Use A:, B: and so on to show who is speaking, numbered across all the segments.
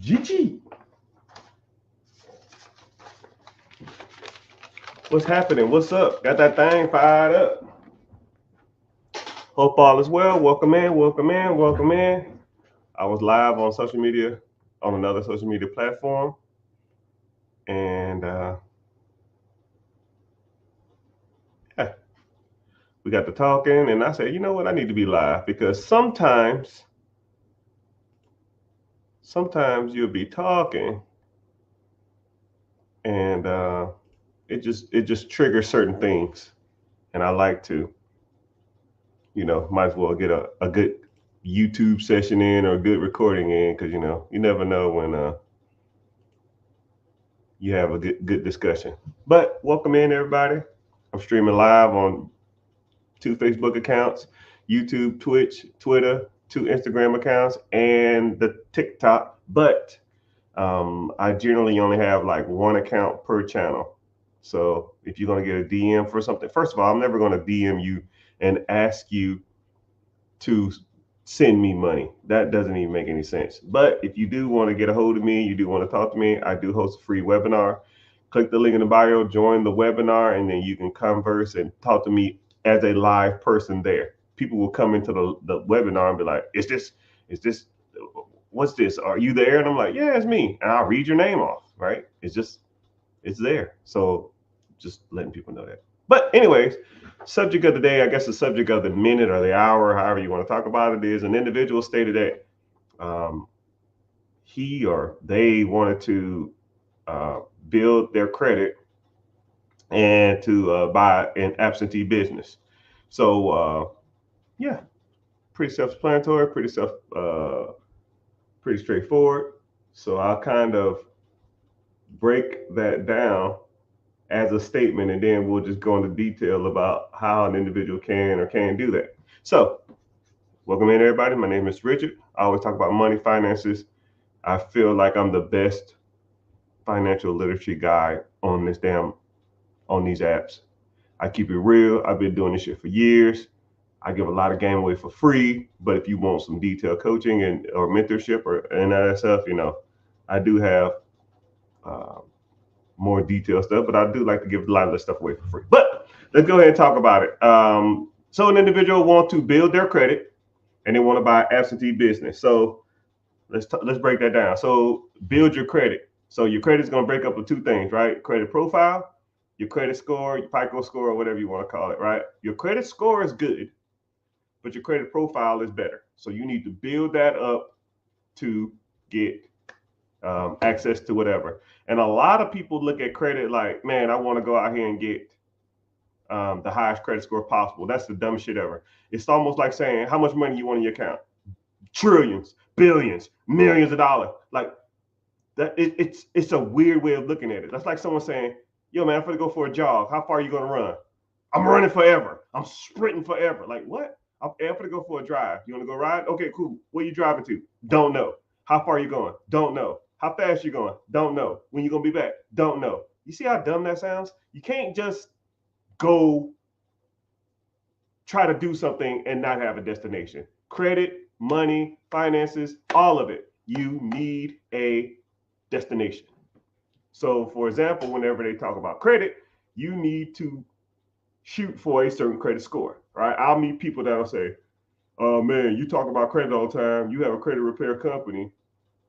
A: Gigi. What's happening? What's up? Got that thing fired up. Hope all is well. Welcome in, welcome in, welcome in. I was live on social media, on another social media platform. And yeah, we got to talking. And I said, you know what? I need to be live because sometimes you'll be talking and it just triggers certain things. And I like to, might as well get a good YouTube session in or a good recording in because you never know when you have a good discussion. But welcome in everybody. I'm streaming live on 2 Facebook accounts, YouTube, Twitch, Twitter, 2 Instagram accounts, and the TikTok. But I generally only have like 1 account per channel. So if you're gonna get a DM for something, first of all, I'm never gonna DM you and ask you to send me money. That doesn't even make any sense. But if you do want to get a hold of me, you do want to talk to me, I do host a free webinar. Click the link in the bio, join the webinar, and then you can converse and talk to me as a live person there. People will come into the webinar and be like, is this, what's this? Are you there? And I'm like, yeah, it's me. And I'll read your name off, right? It's there. So just letting people know that. But anyways, subject of the day, I guess the subject of the minute or the hour, however you want to talk about it, is an individual stated that he or they wanted to build their credit and to buy an absentee business. So yeah, pretty self-explanatory, pretty straightforward. So I'll kind of break that down as a statement, and then we'll just go into detail about how an individual can or can't do that. So, welcome in, everybody. My name is Richard. I always talk about money, finances. I feel like I'm the best financial literacy guy on these apps. I keep it real. I've been doing this shit for years. I give a lot of game away for free, but if you want some detailed coaching and or mentorship or and that stuff, I do have more detailed stuff, but I do like to give a lot of this stuff away for free. But let's go ahead and talk about it. So an individual wants to build their credit and they want to buy absentee business. So let's break that down. So build your credit. So your credit is going to break up with 2 things, right? Credit profile, your credit score, your FICO score, or whatever you want to call it, right? Your credit score is good, but your credit profile is better. So you need to build that up to get access to whatever. And a lot of people look at credit like, man, I want to go out here and get the highest credit score possible. That's the dumbest shit ever. It's almost like saying, how much money you want in your account? Trillions, billions, millions of dollars. Like that, it's a weird way of looking at it. That's like someone saying, yo, man, I'm gonna go for a jog. How far are you gonna run? I'm running forever. I'm sprinting forever. Like what? I'm gonna go for a drive. You want to go ride? Okay, cool. Where you driving to? Don't know. How far are you going? Don't know. How fast you going? Don't know. When you gonna be back? Don't know. You see how dumb that sounds? You can't just go try to do something and not have a destination. Credit, money, finances, all of it. You need a destination. So, for example, whenever they talk about credit, you need to shoot for a certain credit score, right? I'll meet people that'll say, "Oh man, you talk about credit all the time. You have a credit repair company.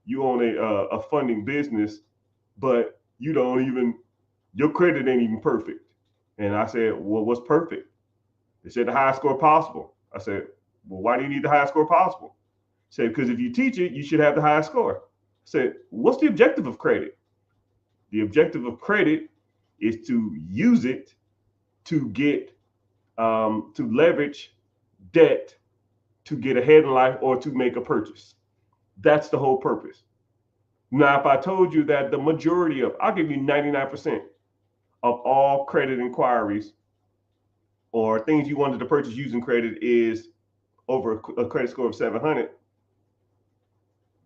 A: You own a funding business, but you don't even your credit ain't even perfect." And I said, "Well, what's perfect?" They said the highest score possible. I said, "Well, why do you need the highest score possible?" I said, "Because if you teach it, you should have the highest score." I said, "What's the objective of credit?" The objective of credit is to use it to get to leverage debt to get ahead in life or to make a purchase. That's the whole purpose. Now, if I told you that the majority of, I'll give you 99% of all credit inquiries or things you wanted to purchase using credit is over a credit score of 700.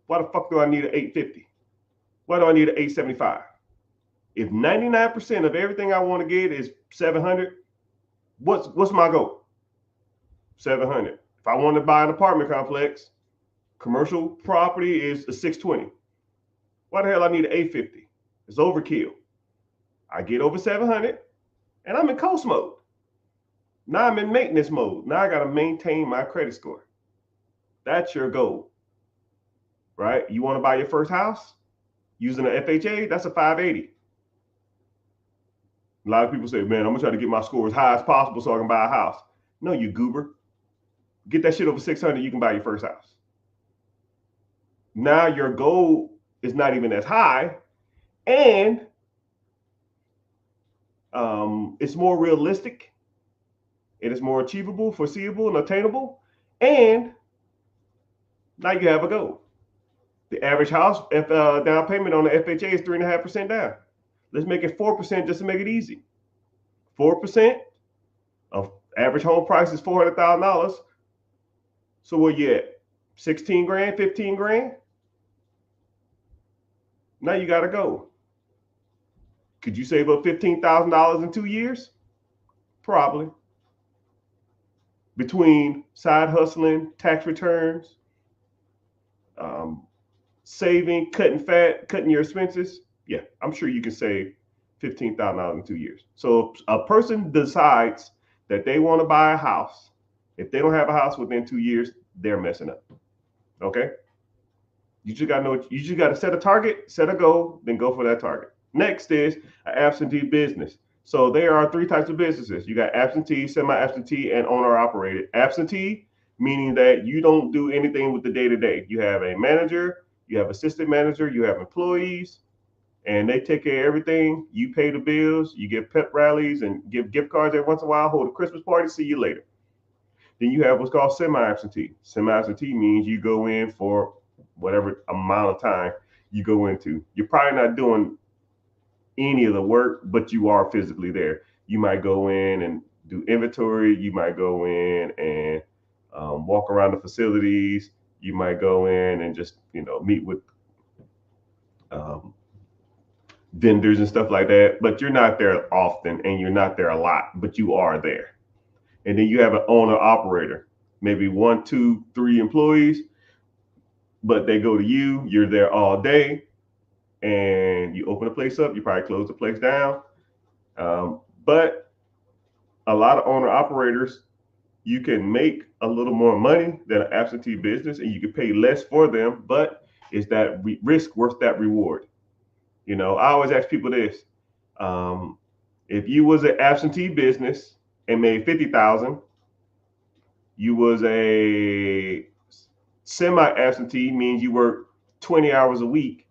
A: Why the fuck do I need an 850? Why do I need an 875? If 99% of everything I want to get is 700, what's my goal? 700. If I want to buy an apartment complex, commercial property is a 620. Why the hell I need an 850? It's overkill. I get over 700 and I'm in coast mode. Now I'm in maintenance mode. Now I got to maintain my credit score. That's your goal, right? You want to buy your first house using an FHA? That's a 580. A lot of people say, man, I'm gonna try to get my score as high as possible so I can buy a house. No, you goober. Get that shit over 600, you can buy your first house. Now your goal is not even as high, and it's more realistic. It is more achievable, foreseeable, and attainable. And now you have a goal. The average house down payment on the FHA is 3.5% down. Let's make it 4% just to make it easy. 4% of average home price is $400,000. So where you at? 16 grand, 15 grand? Now you got to go. Could you save up $15,000 in 2 years? Probably. Between side hustling, tax returns, saving, cutting fat, cutting your expenses, yeah, I'm sure you can save $15,000 in 2 years. So if a person decides that they want to buy a house, if they don't have a house within 2 years, they're messing up. Okay? You just got to know, you just got to set a target, set a goal, then go for that target. Next is an absentee business. So there are 3 types of businesses. You got absentee, semi-absentee, and owner-operated. Absentee, meaning that you don't do anything with the day-to-day. You have a manager, you have assistant manager, you have employees, and they take care of everything. You pay the bills, you give pep rallies and give gift cards every once in a while, hold a Christmas party, see you later. Then you have what's called semi-absentee. Semi-absentee means you go in for whatever amount of time you go into. You're probably not doing any of the work, but you are physically there. You might go in and do inventory. You might go in and walk around the facilities. You might go in and just, meet with vendors and stuff like that. But you're not there often, and you're not there a lot, but you are there. And then you have an owner operator, maybe 1, 2, 3 employees, but they go to you. You're there all day. And you open the place up, you probably close the place down. But a lot of owner operators, you can make a little more money than an absentee business, and you can pay less for them, but is that risk worth that reward? I always ask people this. If you was an absentee business and made 50,000, you was a semi-absentee, means you work 20 hours a week,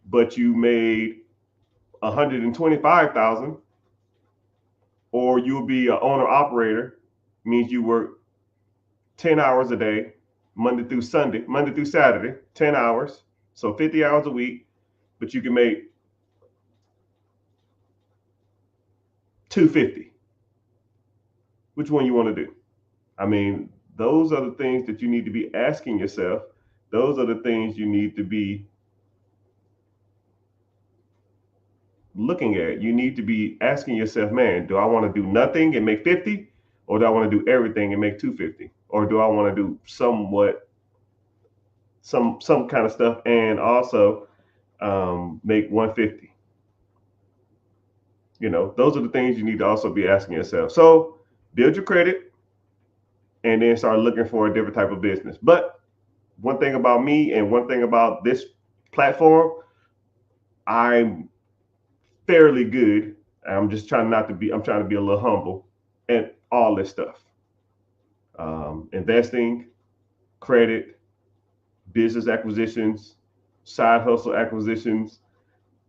A: but you made 125,000, or you'll be an owner operator, means you work 10 hours a day, Monday through Saturday, 10 hours, so 50 hours a week, but you can make 250. Which one you want to do? I mean, those are the things that you need to be asking yourself. Those are the things you need to be looking at. You need to be asking yourself, man, do I want to do nothing and make 50, or do I want to do everything and make 250, or do I want to do some kind of stuff and also make 150? Those are the things you need to also be asking yourself. So build your credit and then start looking for a different type of business. But one thing about me and one thing about this platform, I'm fairly good. I'm trying to be a little humble and all this stuff. Investing, credit, business acquisitions, side hustle acquisitions,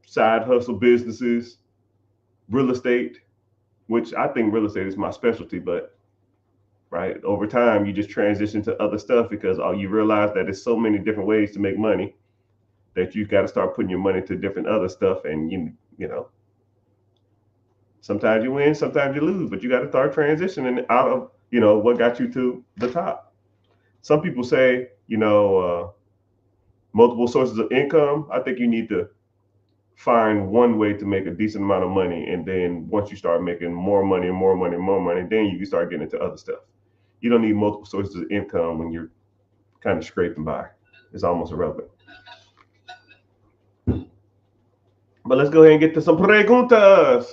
A: side hustle businesses, real estate, which I think real estate is my specialty, but right over time you just transition to other stuff because you realize that there's so many different ways to make money that you got to start putting your money to different other stuff. And sometimes you win, sometimes you lose, but you got to start transitioning out of what got you to the top. Some people say multiple sources of income. I think you need to find one way to make a decent amount of money, and then once you start making more money, then you can start getting into other stuff. You don't need multiple sources of income when you're kind of scraping by. It's almost irrelevant. But let's go ahead and get to some preguntas.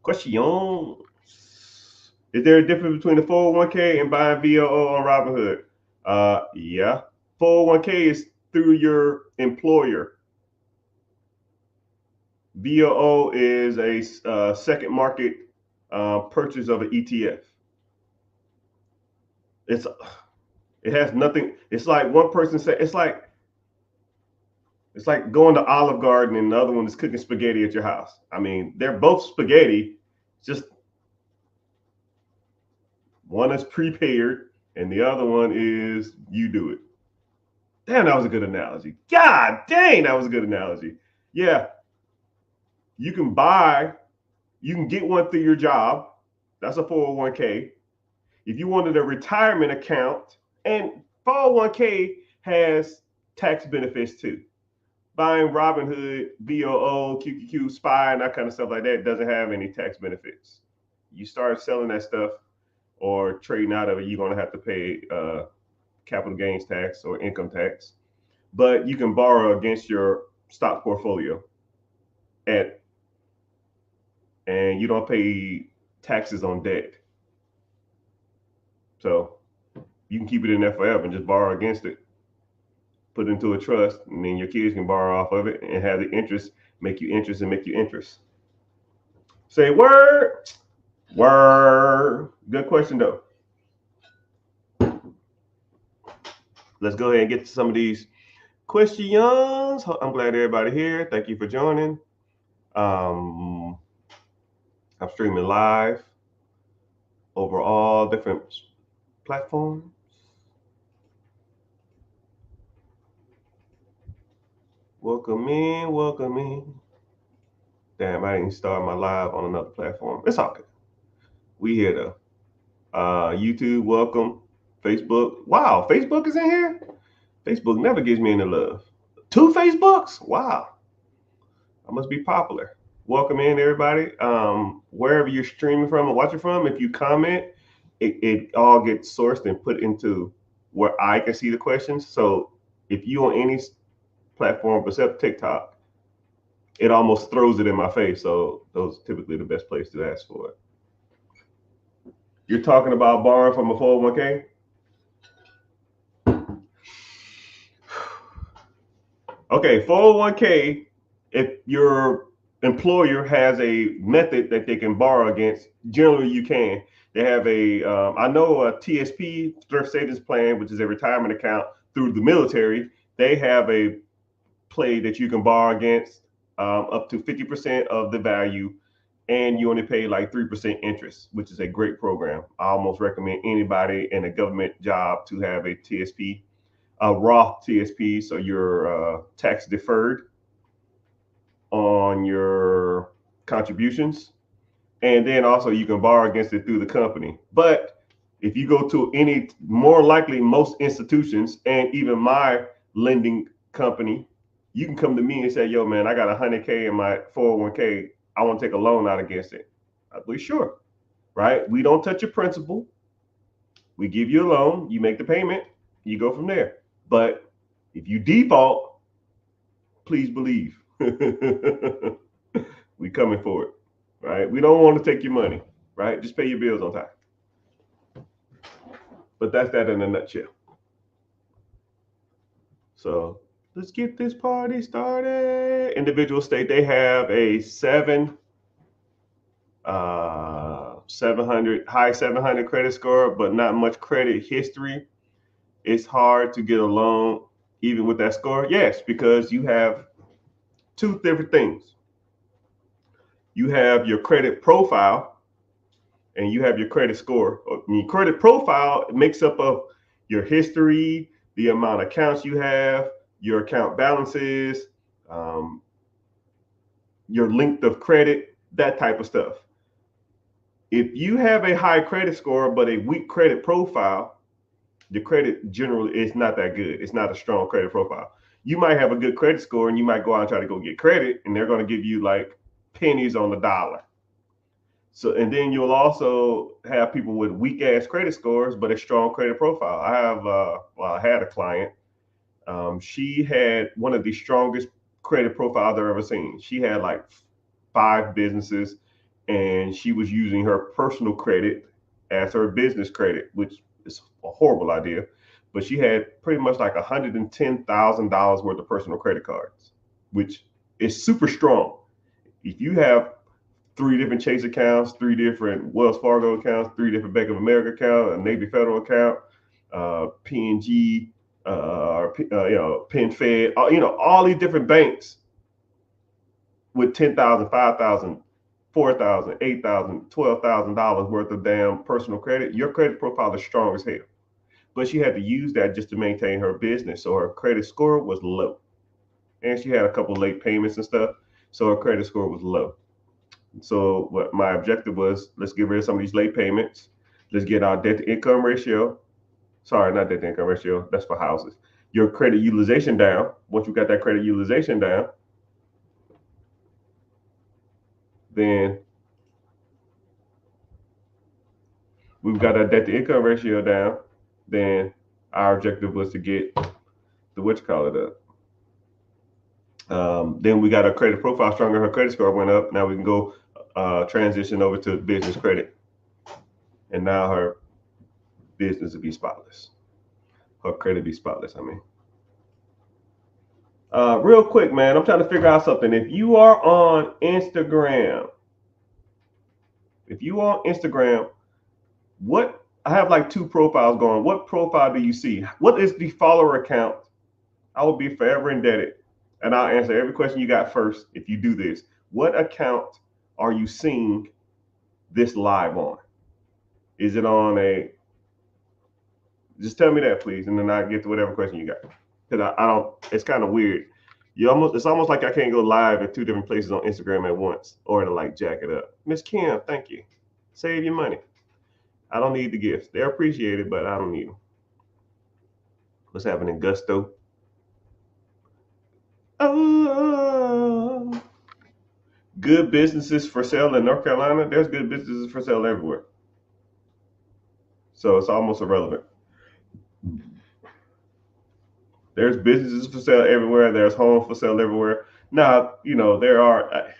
A: Questions. Is there a difference between the 401k and buying VOO on Robinhood? Yeah. 401k is through your employer. VOO is a second market purchase of an ETF. It has nothing. It's like one person said. It's like going to Olive Garden and the other one is cooking spaghetti at your house. I mean, they're both spaghetti. Just one is prepared and the other one is you do it. Damn, that was a good analogy. God dang, that was a good analogy. Yeah, you can get one through your job. That's a 401k. If you wanted a retirement account, and 401k has tax benefits too. Buying Robinhood, VOO, QQQ, SPY, and that kind of stuff like that doesn't have any tax benefits. You start selling that stuff or trading out of it, you're going to have to pay capital gains tax or income tax. But you can borrow against your stock portfolio, and you don't pay taxes on debt. So you can keep it in there forever and just borrow against it. Put it into a trust, and then your kids can borrow off of it and have the interest make you interest and make you interest. Say word. Word. Good question though. Let's go ahead and get to some of these questions. I'm glad everybody here. Thank you for joining. I'm streaming live over all different platforms. Welcome in, welcome in. Damn, I didn't start my live on another platform. It's all good. We here though. YouTube, welcome. Facebook. Wow, Facebook is in here? Facebook never gives me any love. 2 Facebooks? Wow. I must be popular. Welcome in, everybody. Wherever you're streaming from or watching from, if you comment, it all gets sourced and put into where I can see the questions. So if you on any platform except TikTok, it almost throws it in my face. So those are typically the best place to ask for it. You're talking about borrowing from a 401k? Okay, 401k, if your employer has a method that they can borrow against, generally you can. They have I know a TSP, Thrift Savings Plan, which is a retirement account through the military. They have a play that you can borrow against up to 50% of the value, and you only pay like 3% interest, which is a great program. I almost recommend anybody in a government job to have a TSP, a Roth TSP, so you're tax deferred on your contributions. And then also you can borrow against it through the company. But if you go to any, more likely most institutions and even my lending company, you can come to me and say, yo, man, I got 100K in my 401k. I want to take a loan out against it. I'll be sure, right? We don't touch your principal. We give you a loan, you make the payment, you go from there. But if you default, please believe we coming for it, right? We don't want to take your money, right? Just pay your bills on time. But that's that in a nutshell. So let's get this party started. Individual state, they have a 700 high 700 credit score, but not much credit history. It's hard to get a loan even with that score. Yes, because you have 2 different things. You have your credit profile and you have your credit score. Your credit profile makes up of your history, the amount of accounts you have, your account balances, your length of credit, that type of stuff. If you have a high credit score but a weak credit profile, the credit generally is not that good. It's not a strong credit profile. You might have a good credit score and you might go out and try to go get credit, and they're going to give you like pennies on the dollar. So, and then you'll also have people with weak ass credit scores, but a strong credit profile. I had a client. She had one of the strongest credit profiles I've ever seen. She had like 5 businesses, and she was using her personal credit as her business credit, which is a horrible idea. But she had pretty much like $110,000 worth of personal credit cards, which is super strong. If you have 3 different Chase accounts, 3 different Wells Fargo accounts, 3 different Bank of America accounts, a Navy Federal account, PNG, PenFed, all these different banks with $10,000, $5,000, $4,000, $8,000, $12,000 worth of damn personal credit. Your credit profile is strong as hell. But she had to use that just to maintain her business, so her credit score was low, and she had a couple late payments and stuff, so her credit score was low. So what my objective was, let's get rid of some of these late payments. Let's get our debt to income ratio. Sorry, not debt to income ratio. That's for houses. Your credit utilization down. Once you got that credit utilization down, then we've got our debt to income ratio down. Then our objective was to get the up. Then we got our credit profile stronger. Her credit score went up. Now we can go transition over to business credit, and now her business will be spotless. Her credit be spotless. I mean, real quick, man, I'm trying to figure out something. If you are on Instagram, what I have like 2 profiles going. What profile do you see? What is the follower account? I will be forever indebted, and I'll answer every question you got first if you do this. What account are you seeing this live on? Is it on a? Just tell me that, please, and then I'll get to whatever question you got. Because I don't. It's kind of weird. It's almost like I can't go live in 2 different places on Instagram at once, or to like jack it up. Miss Kim, thank you. Save your money. I don't need the gifts. They're appreciated, but I don't need them. What's happening, Gusto? Oh, good businesses for sale in North Carolina. There's good businesses for sale everywhere. So it's almost irrelevant. There's businesses for sale everywhere. There's homes for sale everywhere. Now, there are,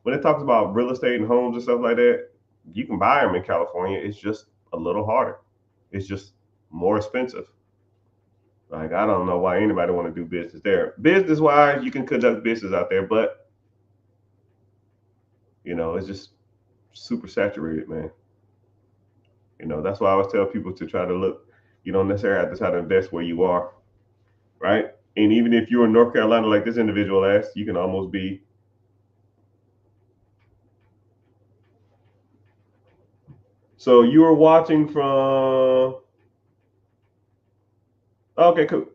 A: when it talks about real estate and homes and stuff like that, you can buy them in California. It's just a little harder. It's just more expensive. Like, I don't know why anybody want to do business there. Business wise, you can conduct business out there, but it's just super saturated, man. That's why I always tell people to try to look. You don't necessarily have to try to invest where you are, right? And even if you're in North Carolina, like this individual asked, you can almost be. So you are watching from. Okay, cool.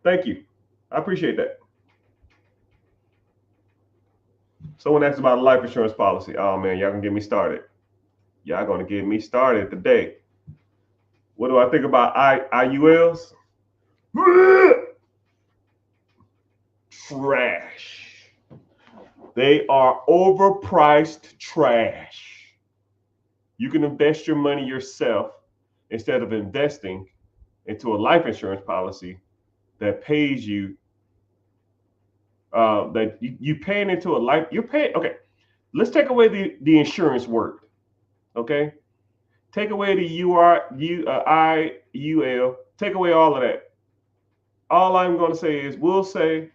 A: Thank you. I appreciate that. Someone asked about a life insurance policy. Oh man, y'all gonna get me started. Y'all gonna get me started today. What do I think about IULs? Trash. They are overpriced trash. You can invest your money yourself instead of investing into a life insurance policy that pays you. That you paying into a life. You're paying. Okay, let's take away the insurance word. Okay, take away the IUL. Take away all of that. All I'm going to say is we'll say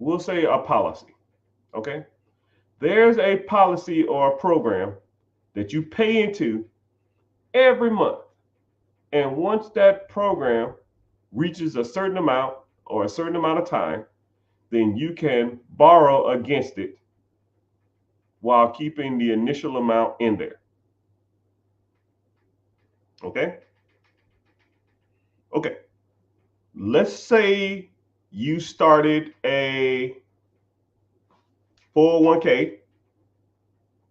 A: a policy. Okay, there's a policy or a program that you pay into every month, and once that program reaches a certain amount or a certain amount of time, then you can borrow against it while keeping the initial amount in there. Okay? Okay. Let's say you started a 401k,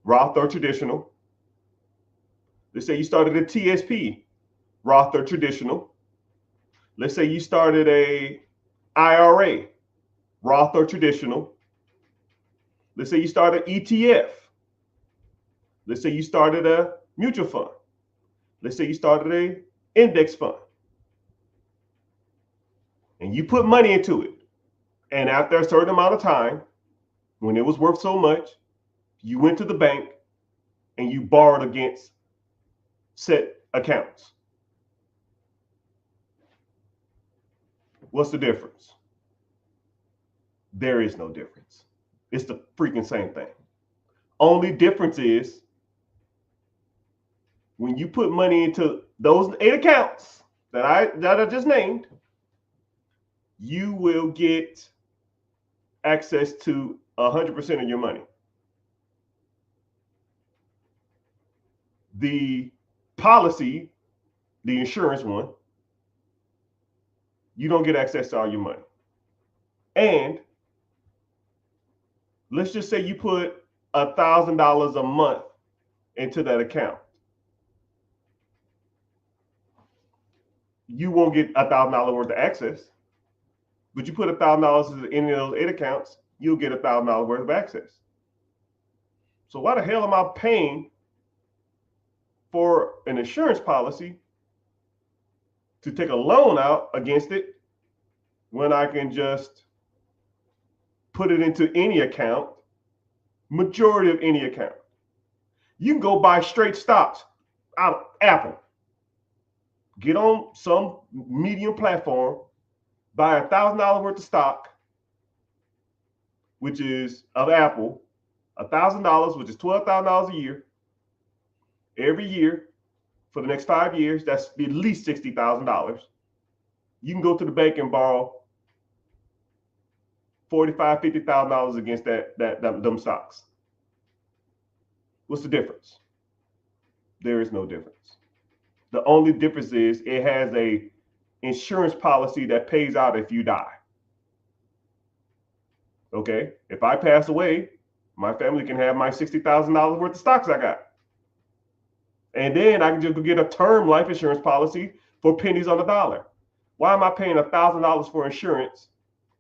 A: Roth or traditional. Let's say you started a TSP, Roth or traditional. Let's say you started a IRA, Roth or traditional. Let's say you started ETF. Let's say you started a mutual fund. Let's say you started a index fund. and you put money into it, and after a certain amount of time, when it was worth so much, you went to the bank and you borrowed against set accounts. What's the difference? There is no difference. It's the freaking same thing. Only difference is when you put money into those 8 accounts that I just named, you will get access to 100% of your money. The policy, the insurance one, you don't get access to all your money. And let's just say you put $1,000 a month into that account. You won't get $1,000 worth of access, but you put $1,000 into any of those 8 accounts, you'll get $1,000 worth of access. So why the hell am I paying for an insurance policy to take a loan out against it when I can just put it into any account, majority of any account? You can go buy straight stocks out of Apple. Get on some medium platform, buy $1,000 worth of stock, which is of Apple, $1,000, which is $12,000 a year. Every year for the next 5 years, that's at least $60,000. You can go to the bank and borrow $45,000, $50,000 against them stocks. What's the difference? There is no difference. The only difference is it has a insurance policy that pays out if you die. Okay, if I pass away, my family can have my $60,000 worth of stocks I got. And then I can just go get a term life insurance policy for pennies on the dollar. Why am I paying $1,000 for insurance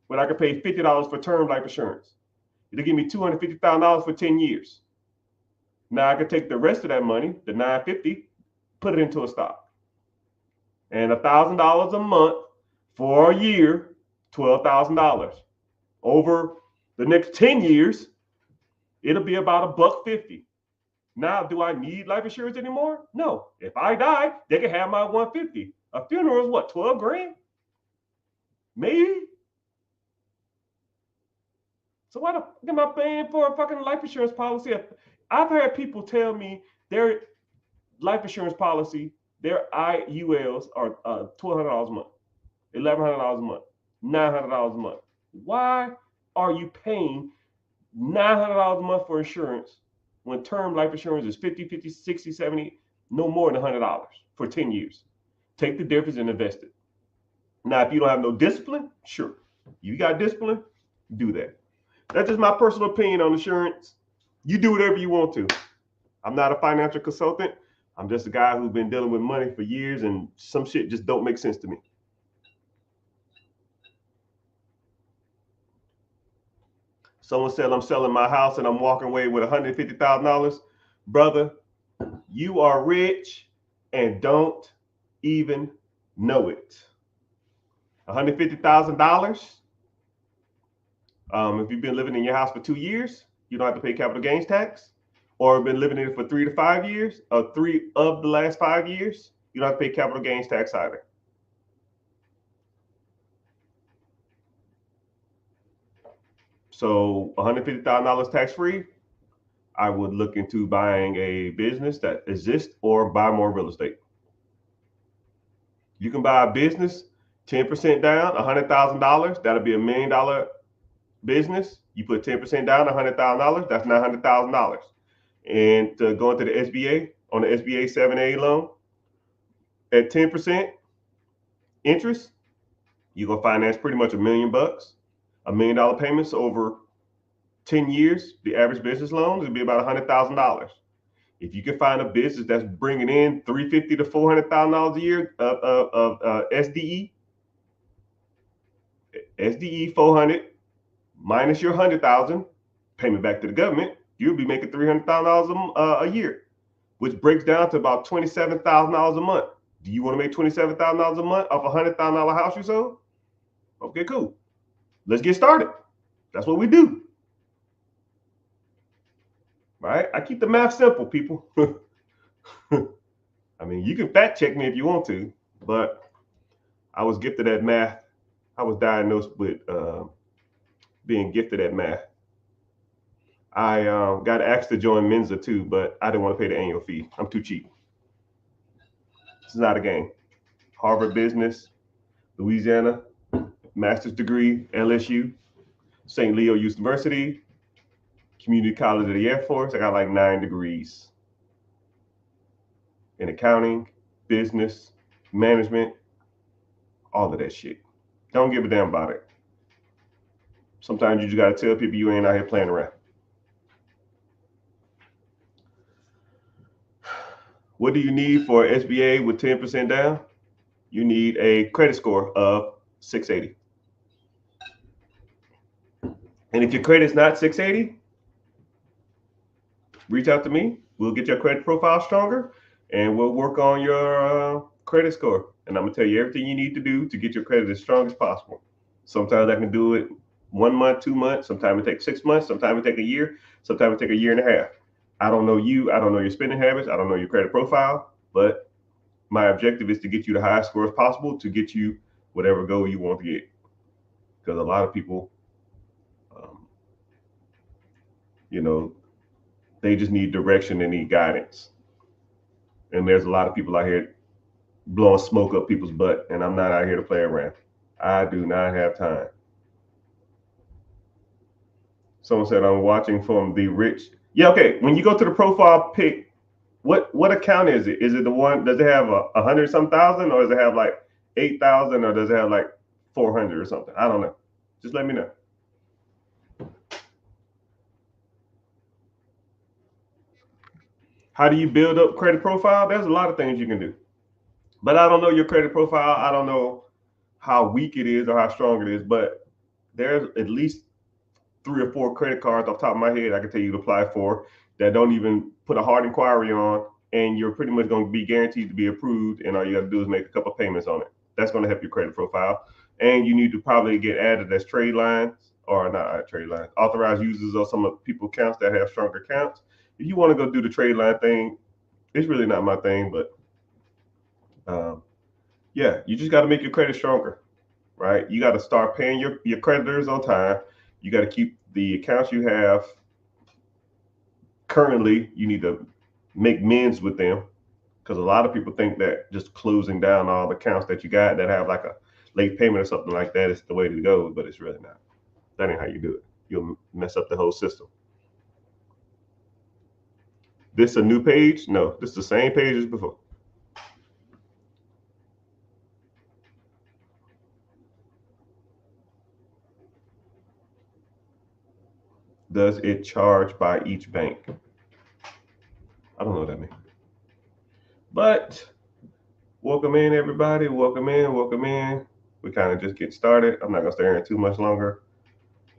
A: when I could pay $50 for term life insurance? It'll give me $250,000 for 10 years. Now I can take the rest of that money, the $950, put it into a stock. And $1,000 a month for a year, $12,000. Over the next 10 years, it'll be about $150. Now, do I need life insurance anymore? No. If I die, they can have my $150. A funeral is what, 12 grand? Maybe. So why the fuck am I paying for a fucking life insurance policy? I've heard people tell me their life insurance policy, their IULs are $1,200 a month, $1,100 a month, $900 a month. Why are you paying $900 a month for insurance when term life insurance is $50, $60, $70, no more than $100 for 10 years? Take the difference and invest it. Now, if you don't have no discipline, sure. You got discipline, do that. That's just my personal opinion on insurance. You do whatever you want to. I'm not a financial consultant. I'm just a guy who's been dealing with money for years, and some shit just don't make sense to me. Someone said I'm selling my house and I'm walking away with $150,000. Brother, you are rich and don't even know it. $150,000. If you've been living in your house for 2 years, you don't have to pay capital gains tax. Or been living in it for 3 to 5 years, or 3 of the last 5 years, you don't have to pay capital gains tax either. So $150,000 tax-free, I would look into buying a business that exists or buy more real estate. You can buy a business, 10% down, $100,000. That'll be $1 million business. You put 10% down, $100,000. That's $900,000. And to go into the SBA, on the SBA 7A loan, at 10% interest, you're gonna finance pretty much $1 million. $1 million payments over 10 years. The average business loan would be about $100,000. If you can find a business that's bringing in $350,000 to $400,000 a year of SDE 400 minus your 100,000 payment back to the government, you'll be making $300,000 a year, which breaks down to about $27,000 a month. Do you want to make $27,000 a month off a $100,000 house you sold? Okay, cool. Let's get started. That's what we do. Right? I keep the math simple, people. I mean, you can fact check me if you want to, but I was gifted at math. I was diagnosed with being gifted at math. I got asked to join Mensa too, but I didn't want to pay the annual fee. I'm too cheap. This is not a game. Harvard Business, Louisiana, master's degree, LSU, St. Leo University, Community College of the Air Force. I got like 9 degrees in accounting, business, management, all of that shit. Don't give a damn about it. Sometimes you just got to tell people you ain't out here playing around. What do you need for SBA with 10% down? You need a credit score of 680. And if your credit's not 680, reach out to me. We'll get your credit profile stronger and we'll work on your credit score. And I'm going to tell you everything you need to do to get your credit as strong as possible. Sometimes I can do it 1 month, 2 months. Sometimes it takes 6 months. Sometimes it takes a year. Sometimes it takes a year and a half. I don't know you. I don't know your spending habits. I don't know your credit profile. But my objective is to get you the highest score as possible to get you whatever goal you want to get. Because a lot of people, they just need direction and need guidance. And there's a lot of people out here blowing smoke up people's butt, and I'm not out here to play around. I do not have time. Someone said I'm watching from the rich. Yeah, okay. When you go to the profile pic, what account is it? Is it the one? Does it have 100 some thousand, or does it have like 8,000, or does it have like 400 or something? I don't know. Just let me know. How do you build up credit profile? There's a lot of things you can do, but I don't know your credit profile. I don't know how weak it is or how strong it is, but there's at least 3 or 4 credit cards off the top of my head I can tell you to apply for that don't even put a hard inquiry on, and you're pretty much going to be guaranteed to be approved, and all you got to do is make a couple of payments on it. That's going to help your credit profile. And you need to probably get added as trade lines, or not trade lines, authorized users of some of people accounts that have stronger accounts. If you want to go do the trade line thing, it's really not my thing, but yeah, you just got to make your credit stronger, right? You got to start paying your creditors on time. You got to keep the accounts you have currently. You need to make amends with them, because a lot of people think that just closing down all the accounts that you got that have like a late payment or something like that is the way to go, but it's really not. That ain't how you do it. You'll mess up the whole system. This a new page? No, this is the same page as before. Does it charge by each bank? I don't know what that means. But welcome in, everybody. Welcome in. Welcome in. We kind of just get started. I'm not going to stay here too much longer.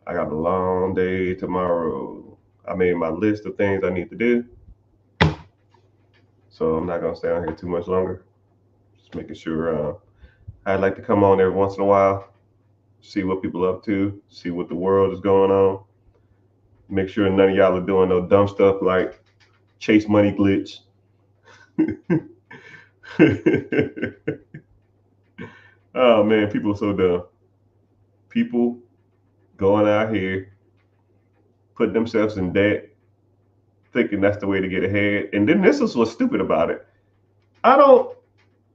A: I got a long day tomorrow. I made my list of things I need to do. So I'm not going to stay on here too much longer. Just making sure I'd like to come on every once in a while, see what people are up to, see what the world is going on. Make sure none of y'all are doing no dumb stuff like Chase Money glitch. Oh man, people are so dumb. People going out here, putting themselves in debt, thinking that's the way to get ahead. And then this is what's stupid about it. I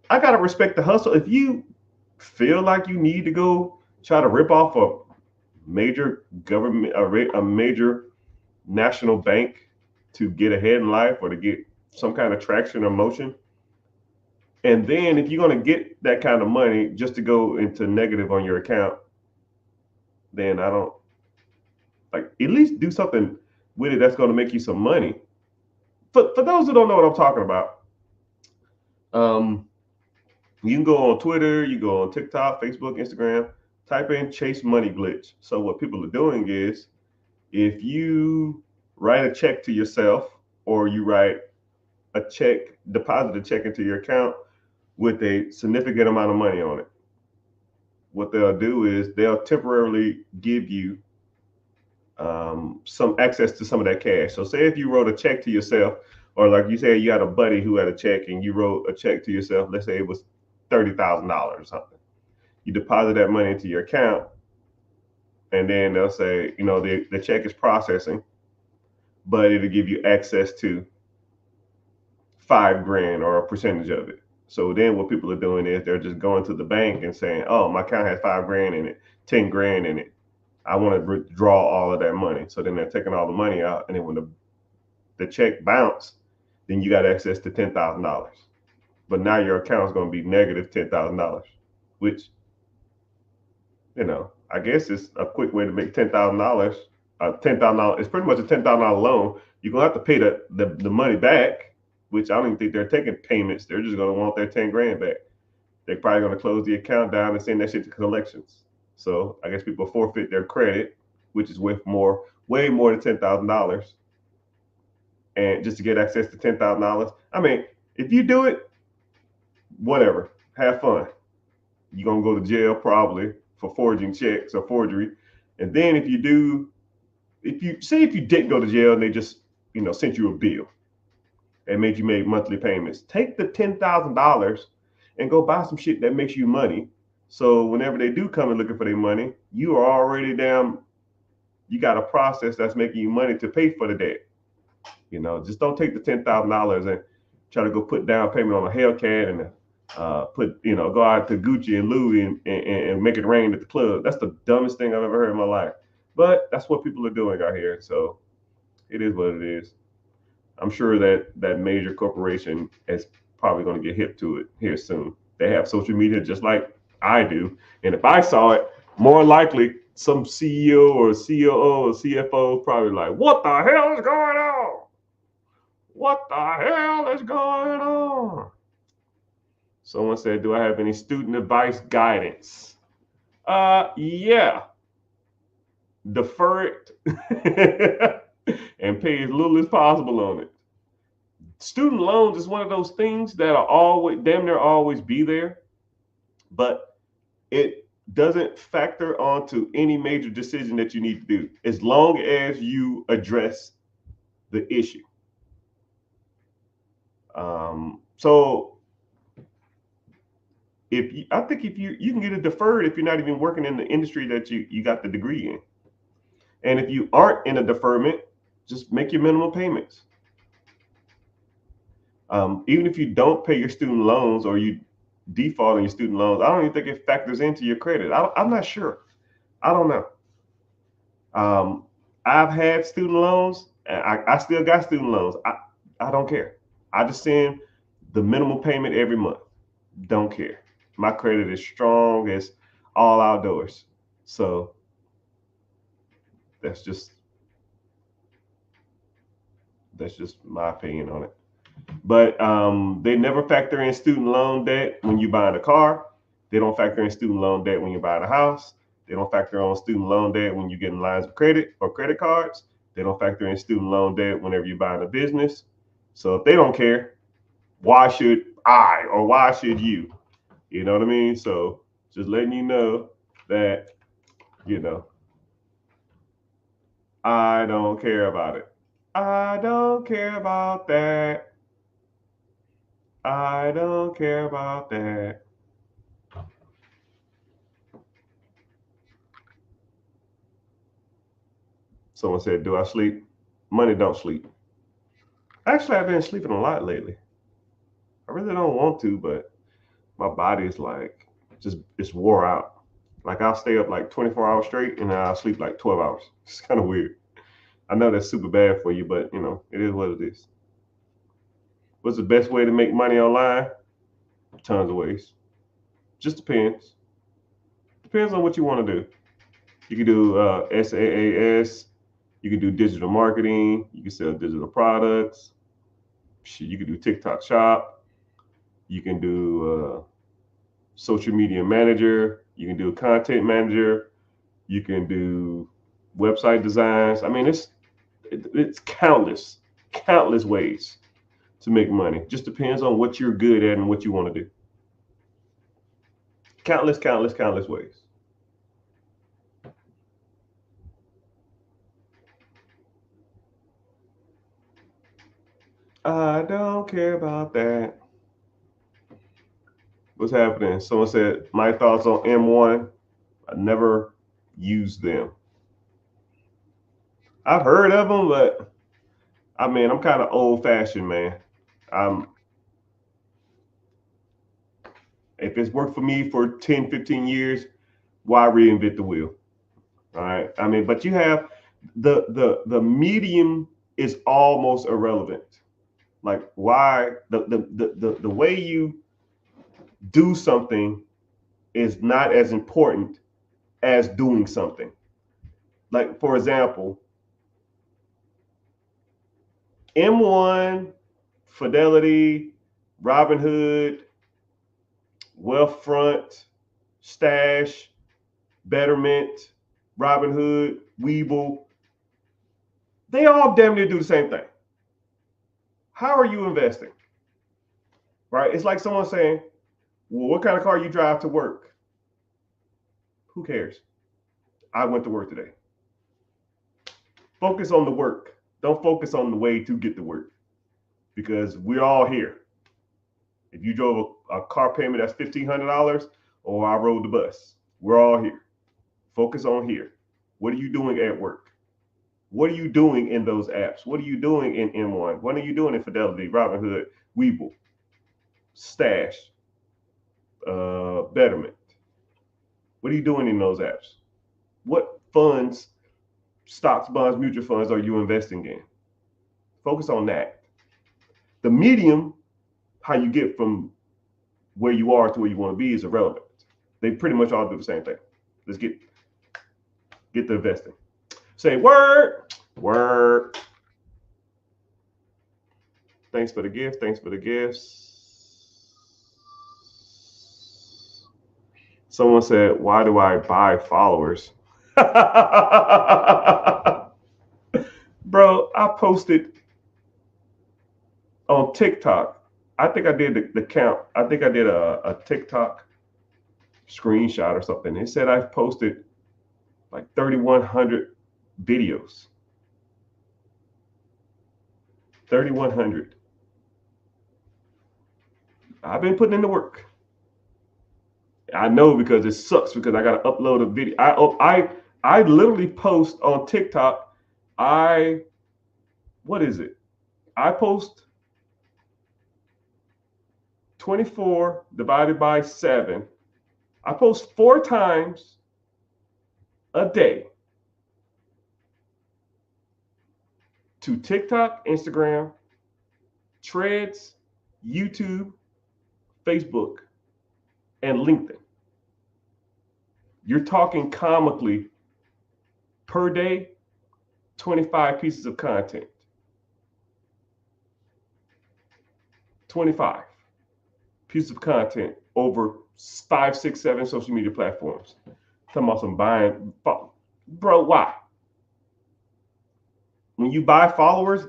A: gotta respect the hustle. If you feel like you need to go try to rip off a major government, a major national bank to get ahead in life or to get some kind of traction or motion, and then if you're going to get that kind of money just to go into negative on your account, then I don't like, at least do something with it that's going to make you some money. For those who don't know what I'm talking about, you can go on Twitter, you go on TikTok, Facebook, Instagram, type in Chase Money glitch. So what people are doing is, if you write a check to yourself, or you write a check, deposit a check into your account with a significant amount of money on it, what they'll do is they'll temporarily give you some access to some of that cash. So say if you wrote a check to yourself, or like you said, you had a buddy who had a check and you wrote a check to yourself, let's say it was $30,000 or something. You deposit that money into your account, and then they'll say, the check is processing, but it'll give you access to $5,000 or a percentage of it. So then what people are doing is they're just going to the bank and saying, oh, my account has $5,000 in it, $10,000 in it. I want to withdraw all of that money. So then they're taking all the money out. And then when the check bounce, then you got access to $10,000. But now your account is going to be negative $10,000, which, I guess it's a quick way to make $10,000. $10,000, it's pretty much a $10,000 loan. You're going to have to pay the money back, which I don't even think they're taking payments. They're just going to want their $10,000 back. They're probably going to close the account down and send that shit to collections. So I guess people forfeit their credit, which is worth way more than $10,000, and just to get access to $10,000. I mean, if you do it, whatever, have fun. You're gonna go to jail probably for forging checks or forgery, and then if you didn't go to jail and they just sent you a bill and made you make monthly payments, take the $10,000 and go buy some shit that makes you money. So whenever they do come and looking for their money, you are already you got a process that's making you money to pay for the debt. Just don't take the $10,000 and try to go put down payment on a Hellcat and go out to Gucci and Louis and make it rain at the club. That's the dumbest thing I've ever heard in my life. But that's what people are doing out here. So it is what it is. I'm sure that major corporation is probably going to get hip to it here soon. They have social media just like I do. And if I saw it, more likely some CEO or COO or CFO probably like, what the hell is going on? What the hell is going on? Someone said, do I have any student advice guidance? Yeah. Defer it and pay as little as possible on it. Student loans is one of those things that are always damn near always be there, but it doesn't factor onto any major decision that you need to do as long as you address the issue. So I think if you can get it deferred if you're not even working in the industry that you got the degree in. And if you aren't in a deferment, just make your minimum payments. Even if you don't pay your student loans or you default on your student loans, I don't even think it factors into your credit. I'm not sure. I don't know. I've had student loans, and I still got student loans. I don't care. I just send the minimum payment every month. Don't care. My credit is strong as all outdoors. So that's just my opinion on it. But they never factor in student loan debt when you're buying a car. They don't factor in student loan debt when you're buying a house. They don't factor on student loan debt when you're getting lines of credit or credit cards. They don't factor in student loan debt whenever you're buying a business. So if they don't care, why should I or why should you? You know what I mean? So just letting you know that, I don't care about it. I don't care about that. I don't care about that. Someone said, do I sleep? Money don't sleep. Actually, I've been sleeping a lot lately. I really don't want to, but my body is like, it's wore out. Like I'll stay up like 24 hours straight and I'll sleep like 12 hours. It's kind of weird. I know that's super bad for you, but it is what it is. What's the best way to make money online? Tons of ways. Just depends. Depends on what you want to do. You can do SaaS. You can do digital marketing. You can sell digital products. You can do TikTok Shop. You can do social media manager. You can do content manager. You can do website designs. I mean, it's countless ways to make money. Just depends on what you're good at and what you want to do. Countless ways. I don't care about that. What's happening? Someone said, my thoughts on M1. I never used them. I've heard of them, but I mean, I'm kind of old fashioned, man. If it's worked for me for 10, 15 years, why reinvent the wheel? All right. I mean, but you have the medium is almost irrelevant. Like why the way you do something is not as important as doing something. Like for example, M1, Fidelity, Robinhood, Wealthfront, Stash, Betterment, Robinhood, Webull, they all damn near do the same thing. How are you investing? Right? It's like someone saying, well, what kind of car you drive to work? Who cares? I went to work today. Focus on the work. Don't focus on the way to get to work, because we're all here. If you drove a car payment that's $1,500, or I rode the bus, we're all here. Focus on here. What are you doing at work? What are you doing in those apps? What are you doing in M1? What are you doing in Fidelity, Robinhood, Webull, Stash, Betterment? What are you doing in those apps? What funds, stocks, bonds, mutual funds are you investing in? Focus on that. The medium, how you get from where you are to where you want to be, is irrelevant. They pretty much all do the same thing. Let's get the investing. Say word. Thanks for the gift. Thanks for the gifts. Someone said, why do I buy followers? Bro, I posted on TikTok. I think I did the count. I think I did a TikTok screenshot or something. It said I've posted like 3,100 videos. 3,100. I've been putting in the work. I know, because it sucks, because I got to upload a video. I literally post on TikTok. What is it? I post 24 divided by 7. I post 4 times a day to TikTok, Instagram, Threads, YouTube, Facebook, and LinkedIn. You're talking comically per day, 25 pieces of content. 25 pieces of content over 5, 6, 7 social media platforms. Talking about some buying. Bro, why? When you buy followers,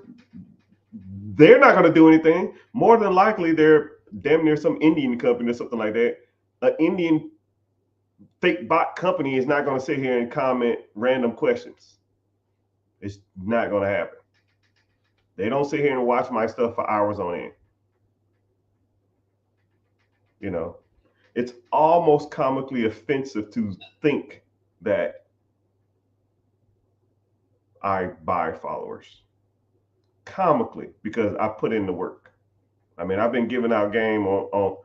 A: they're not going to do anything. More than likely, they're damn near some Indian company or something like that. An Indian fake bot company is not going to sit here and comment random questions. It's not going to happen. They don't sit here and watch my stuff for hours on end. You know, it's almost comically offensive to think that I buy followers. Comically, because I put in the work. I mean, I've been giving out game on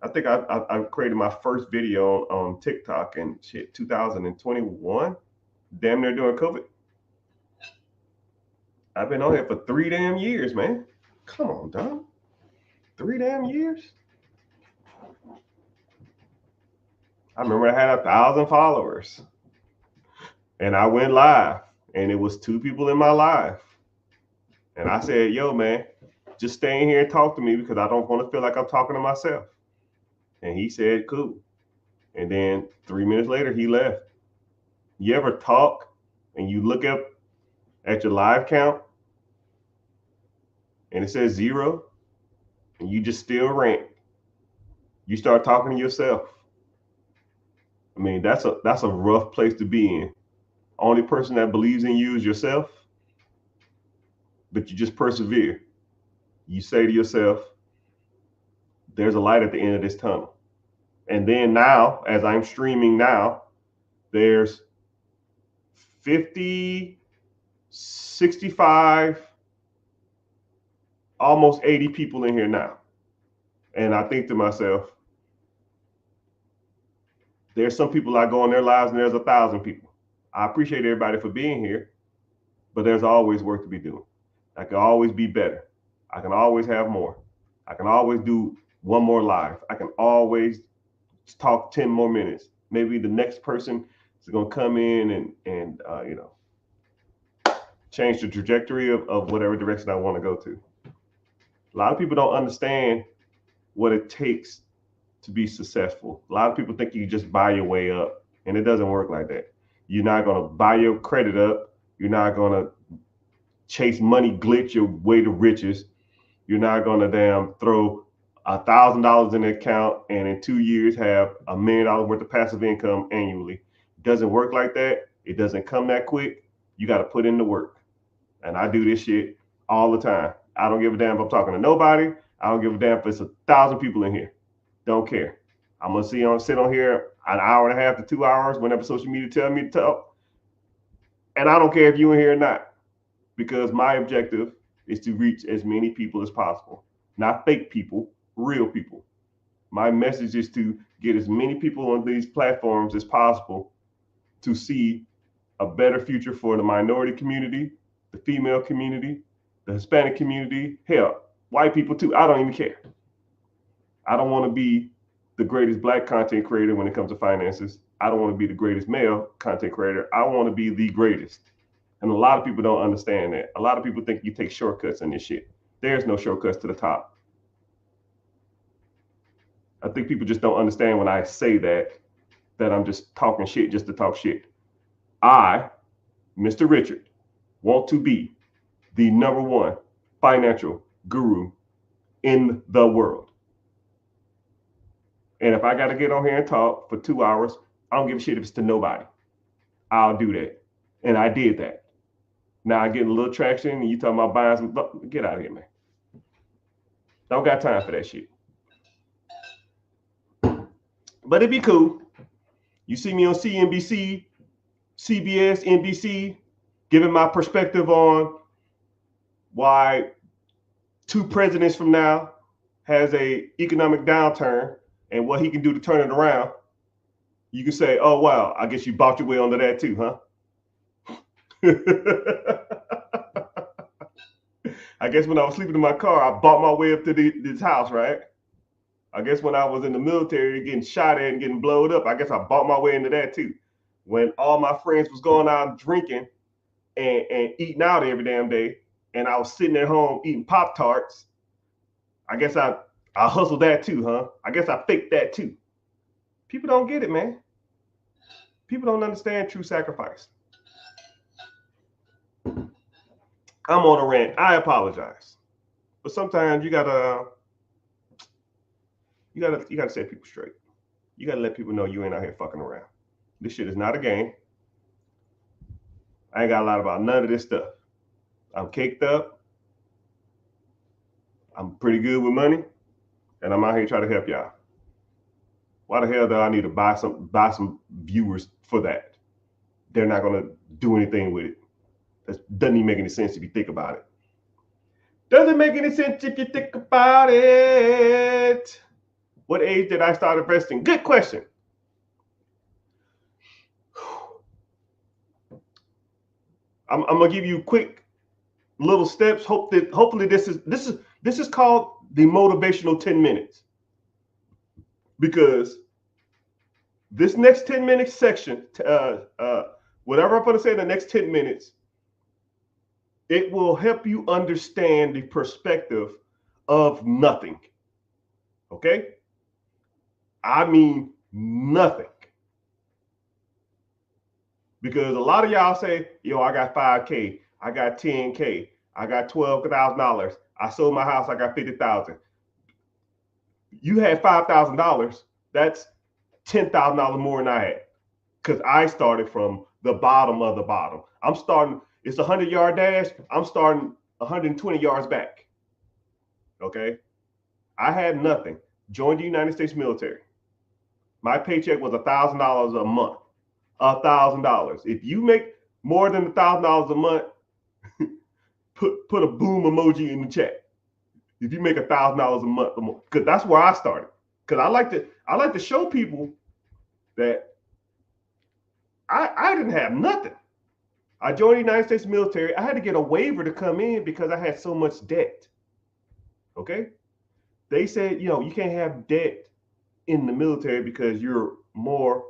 A: I think I created my first video on TikTok in 2021, damn near during COVID. I've been on here for 3 damn years, man. Come on, dog. 3 damn years. I remember I had 1,000 followers, and I went live, and it was 2 people in my live, and I said, "Yo, man, just stay in here and talk to me, because I don't want to feel like I'm talking to myself." And he said, "Cool." And then 3 minutes later, he left. You ever talk and you look up at your live count and it says 0, and you just still rant? You start talking to yourself. mean, that's a rough place to be in. Only person that believes in you is yourself, but you just persevere. You say to yourself, there's a light at the end of this tunnel. And then now, as I'm streaming now, there's 50, 65, almost 80 people in here now. And I think to myself, there's some people I go in their lives and there's 1,000 people. I appreciate everybody for being here, but there's always work to be doing. I can always be better. I can always have more. I can always do one more live. I can always talk 10 more minutes. Maybe the next person is going to come in and change the trajectory of whatever direction I want to go to. A lot of people don't understand what it takes to be successful. A lot of people think you just buy your way up, and it doesn't work like that. You're not going to buy your credit up. You're not going to chase money, glitch your way to riches. You're not going to damn throw $1,000 in the account and in 2 years have $1 million worth of passive income annually. It doesn't work like that. It doesn't come that quick. You got to put in the work. And I do this shit all the time. I don't give a damn if I'm talking to nobody. I don't give a damn if it's 1,000 people in here. Don't care. I'm gonna sit on here an hour and a half to 2 hours whenever social media tell me to talk. And I don't care if you're in here or not, because my objective is to reach as many people as possible. Not fake people, real people. My message is to get as many people on these platforms as possible to see a better future for the minority community, the female community, the Hispanic community, hell, white people too. I don't even care. I don't want to be the greatest Black content creator when it comes to finances. I don't want to be the greatest male content creator. I want to be the greatest. And a lot of people don't understand that. A lot of people think you take shortcuts in this shit. There's no shortcuts to the top. I think people just don't understand when I say that I'm just talking shit just to talk shit. I, Mr. Richard, want to be the #1 financial guru in the world. And if I got to get on here and talk for 2 hours, I don't give a shit if it's to nobody. I'll do that. And I did that. Now I get a little traction and you talking about buying some, get out of here, man. Don't got time for that shit. But it'd be cool. You see me on CNBC, CBS, NBC, giving my perspective on why 2 presidents from now has a economic downturn and what he can do to turn it around. You can say, oh, wow, I guess you bought your way onto that too, huh? I guess when I was sleeping in my car, I bought my way up to this house, right? I guess when I was in the military getting shot at and getting blowed up, I guess I bought my way into that too. When all my friends was going out drinking and eating out every damn day, and I was sitting at home eating Pop-Tarts, I guess I hustled that too, huh? I guess I faked that too. People don't get it, man. People don't understand true sacrifice. I'm on a rant. I apologize. But sometimes you gotta set people straight. You gotta let people know you ain't out here fucking around. This shit is not a game. I ain't got a lot about none of this stuff. I'm caked up. I'm pretty good with money. And I'm out here trying to help y'all. Why the hell do I need to buy some viewers for that? They're not gonna do anything with it. That doesn't even make any sense if you think about it. Doesn't make any sense if you think about it. What age did I start investing? Good question. I'm gonna give you quick little steps. Hopefully this is called the motivational 10 minutes. Because this next 10-minute section, whatever I'm going to say in the next 10 minutes, it will help you understand the perspective of nothing. Okay? I mean nothing. Because a lot of y'all say, yo, I got 5K, I got 10K, I got $12,000, I sold my house, I got 50,000. You had $5,000, that's $10,000 more than I had. because I started from the bottom of the bottom. I'm starting, it's a 100-yard dash. I'm starting 120 yards back. Okay. I had nothing. Joined the United States military. My paycheck was $1,000 a month. $1,000. If you make more than $1,000 a month, put a boom emoji in the chat. If you make $1,000 a month, because that's where I started. Because I like to show people that I didn't have nothing. I joined the United States military. I had to get a waiver to come in because I had so much debt. Okay. They said, you can't have debt in the military because you're more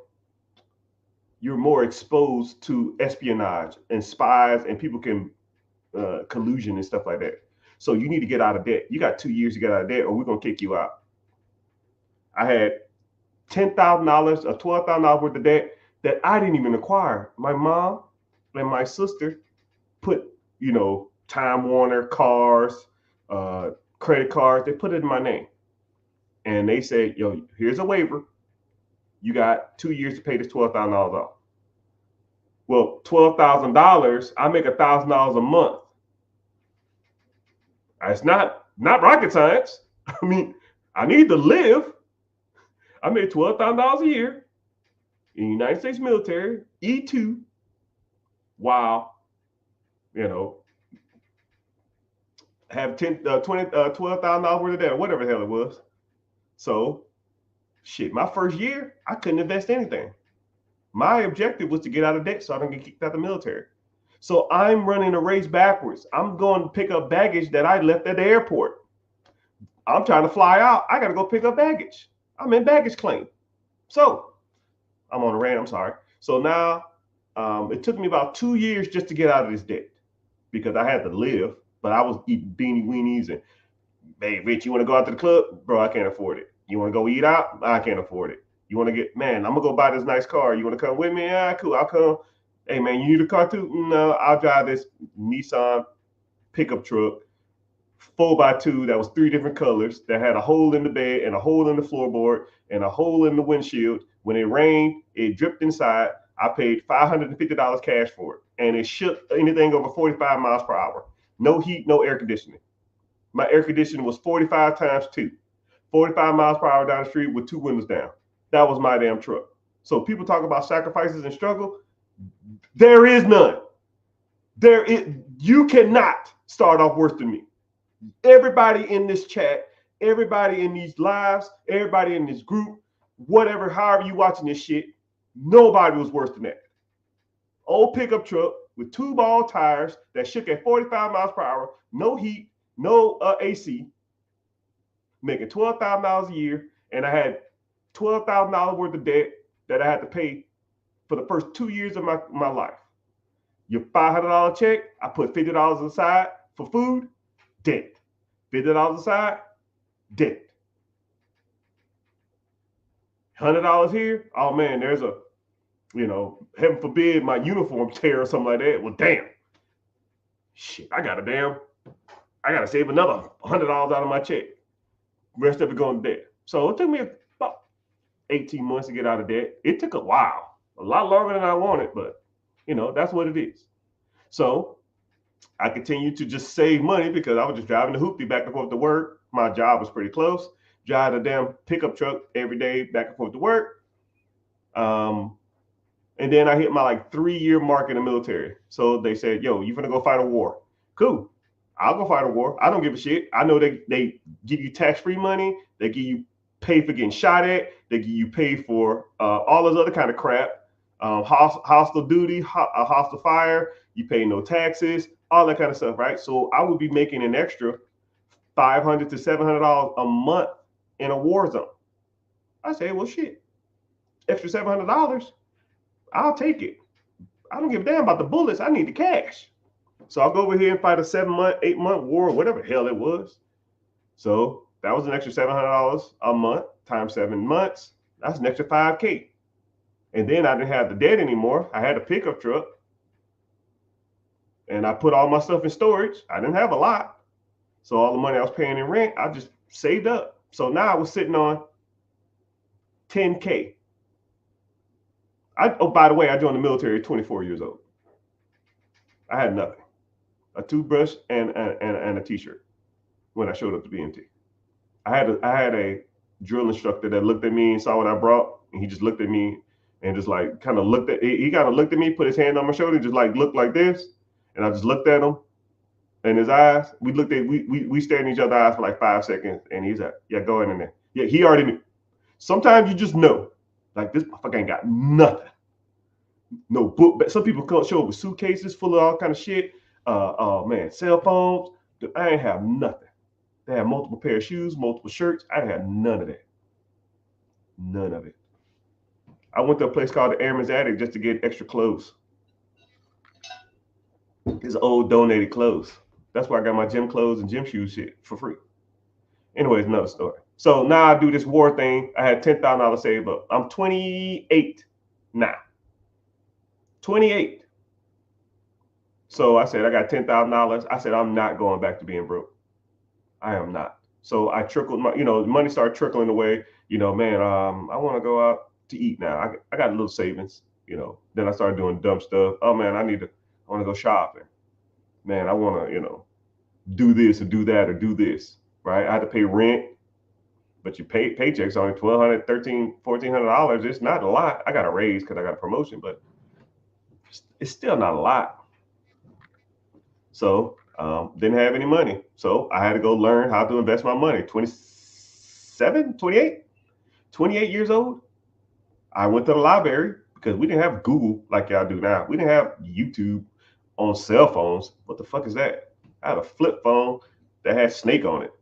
A: exposed to espionage and spies, and people can collusion and stuff like that. So you need to get out of debt. You got 2 years to get out of debt, or we're gonna kick you out. I had $10,000 or $12,000 worth of debt that I didn't even acquire. My mom and my sister put, Time Warner cars, credit cards. They put it in my name, and they said, here's a waiver. You got 2 years to pay this $12,000 off. Well, $12,000, I make $1,000 a month. It's not rocket science. I mean, I need to live. I made $12,000 a year in the United States military, E2, while, have $12,000 worth of debt, or whatever the hell it was. So, shit, my first year, I couldn't invest anything. My objective was to get out of debt so I don't get kicked out of the military. So I'm running a race backwards. I'm going to pick up baggage that I left at the airport. I'm trying to fly out. I got to go pick up baggage. I'm in baggage claim. So I'm on a rant. I'm sorry. So now it took me about 2 years just to get out of this debt because I had to live, but I was eating beanie weenies and, hey, Rich, you want to go out to the club? Bro, I can't afford it. You want to go eat out? I can't afford it. You want to get, man, I'm going to go buy this nice car. You want to come with me? Yeah, cool. I'll come. Hey, man, you need a car too? No, I'll drive this Nissan pickup truck, 4x2 that was 3 different colors, that had a hole in the bed and a hole in the floorboard and a hole in the windshield. When it rained, it dripped inside. I paid $550 cash for it. And it shook anything over 45 miles per hour. No heat, no air conditioning. My air conditioning was 45 times 2. 45 miles per hour down the street with 2 windows down. That was my damn truck. So people talk about sacrifices and struggle. There is none. You cannot start off worse than me. Everybody in this chat, everybody in these lives, everybody in this group, whatever, however you watching this shit, nobody was worse than that. Old pickup truck with 2 ball tires that shook at 45 miles per hour, no heat, no AC, making $12,000 a year, and I had $12,000 worth of debt that I had to pay for the first 2 years of my life. Your $500 check, I put $50 aside for food, debt. $50 aside, debt. $100 here, oh man, there's a, heaven forbid my uniform tear or something like that. Well, damn. Shit, I gotta save another $100 out of my check. Rest of it going to debt. So it took me about 18 months to get out of debt. It took a while, a lot longer than I wanted, but that's what it is. So I continued to just save money because I was just driving the hoopty back and forth to work. My job was pretty close. Drive a damn pickup truck every day back and forth to work. And then I hit my 3-year mark in the military. So they said, yo, you finna go fight a war. Cool. I'll go fight a war. I don't give a shit. I know they give you tax-free money. They give you pay for getting shot at. They give you pay for all this other kind of crap. Hostile duty, hostile fire. You pay no taxes, all that kind of stuff, right? So I would be making an extra $500 to $700 a month in a war zone. I say, well, shit, extra $700, I'll take it. I don't give a damn about the bullets. I need the cash. So I'll go over here and fight a 7-month, 8-month war, whatever the hell it was. So that was an extra $700 a month times 7 months. That's an extra $5K. And then I didn't have the debt anymore. I had a pickup truck. And I put all my stuff in storage. I didn't have a lot. So all the money I was paying in rent, I just saved up. So now I was sitting on $10K. Oh, by the way, I joined the military at 24 years old. I had nothing, a toothbrush and a t-shirt when I showed up to BMT. I had a drill instructor that looked at me and saw what I brought, and he just looked at me and just like kind of looked at, he kind of looked at me, put his hand on my shoulder, just like looked like this, and I just looked at him, and his eyes, we stared in each other's eyes for like 5 seconds, and he's like, yeah, go in there. Yeah, he already knew. Sometimes you just know, like, this motherfucker ain't got nothing. No book, but some people come show up with suitcases full of all kind of shit. Oh man, cell phones. I ain't have nothing. They had multiple pair of shoes, multiple shirts. I had none of that. None of it. I went to a place called the Airman's Attic just to get extra clothes. It's old donated clothes. That's why I got my gym clothes and gym shoes shit for free. Anyways, another story. So now I do this war thing. I had $10,000 saved up. I'm 28 now. 28. So I said, I got $10,000. I said, I'm not going back to being broke. I am not. So I trickled my, money started trickling away. Man, I want to go out to eat now. I got a little savings, Then I started doing dumb stuff. Oh man, I want to go shopping. Man, I want to, do this or do that or do this, right? I had to pay rent, but you pay paychecks only $1,200, $1,300, $1,400. It's not a lot. I got a raise because I got a promotion, but it's still not a lot. So didn't have any money. So I had to go learn how to invest my money. 28 years old. I went to the library because we didn't have Google like y'all do now. We didn't have YouTube on cell phones. What the fuck is that? I had a flip phone that had Snake on it.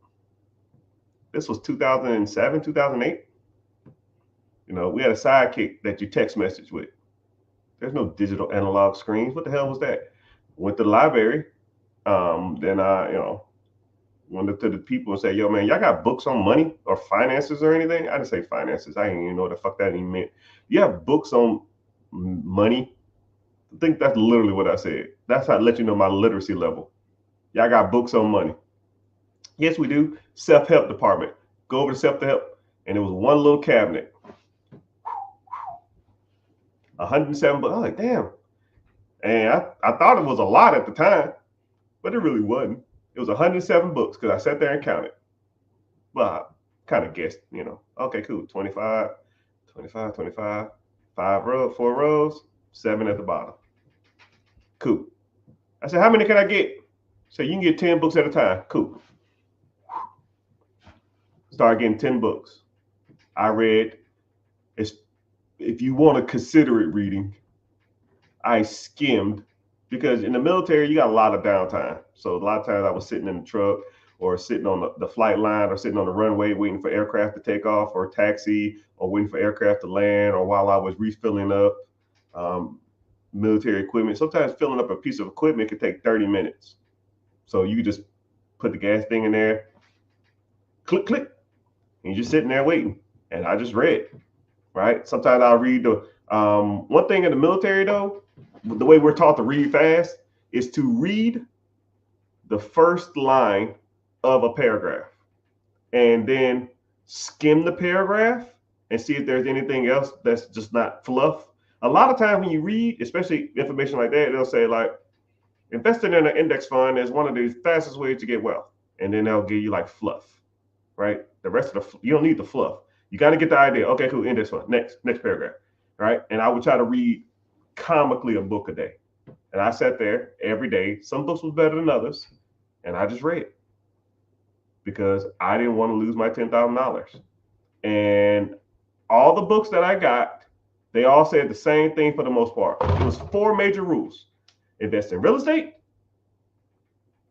A: This was 2007, 2008. We had a sidekick that you text message with. There's no digital analog screens. What the hell was that? Went to the library. Then I, went up to the people and said, yo, man, y'all got books on money or finances or anything? I didn't say finances. I didn't even know what the fuck that even meant. You have books on money? I think that's literally what I said. That's how I let you know my literacy level. Y'all got books on money? Yes, we do. Self-help department. Go over to self-help, and it was one little cabinet. 107 books. I was like, damn. And I thought it was a lot at the time, but it really wasn't. It was 107 books because I sat there and counted. Well, I kind of guessed, okay, cool. 25, 25, 25, 4 rows, 7 at the bottom. Cool. I said, how many can I get? So you can get 10 books at a time. Cool. Started getting 10 books. I read, if you want to consider it reading, I skimmed, because in the military, you got a lot of downtime. So a lot of times I was sitting in the truck or sitting on the flight line or sitting on the runway waiting for aircraft to take off or taxi or waiting for aircraft to land, or while I was refilling up military equipment. Sometimes filling up a piece of equipment could take 30 minutes. So you just put the gas thing in there, click, click, and you're just sitting there waiting. And I just read, right? Sometimes I'll read the, one thing in the military though, the way we're taught to read fast is to read the first line of a paragraph and then skim the paragraph and see if there's anything else that's just not fluff. A lot of times when you read, especially information like that, they'll say like, investing in an index fund is one of the fastest ways to get wealth. And then they'll give you like fluff, right? The rest of you don't need the fluff. You got to get the idea. Okay, cool, index fund. Next paragraph, right? And I would try to read comically a book a day. And I sat there every day. Some books was better than others. And I just read because I didn't want to lose my $10,000. And all the books that I got, they all said the same thing for the most part. It was 4 major rules. Invest in real estate,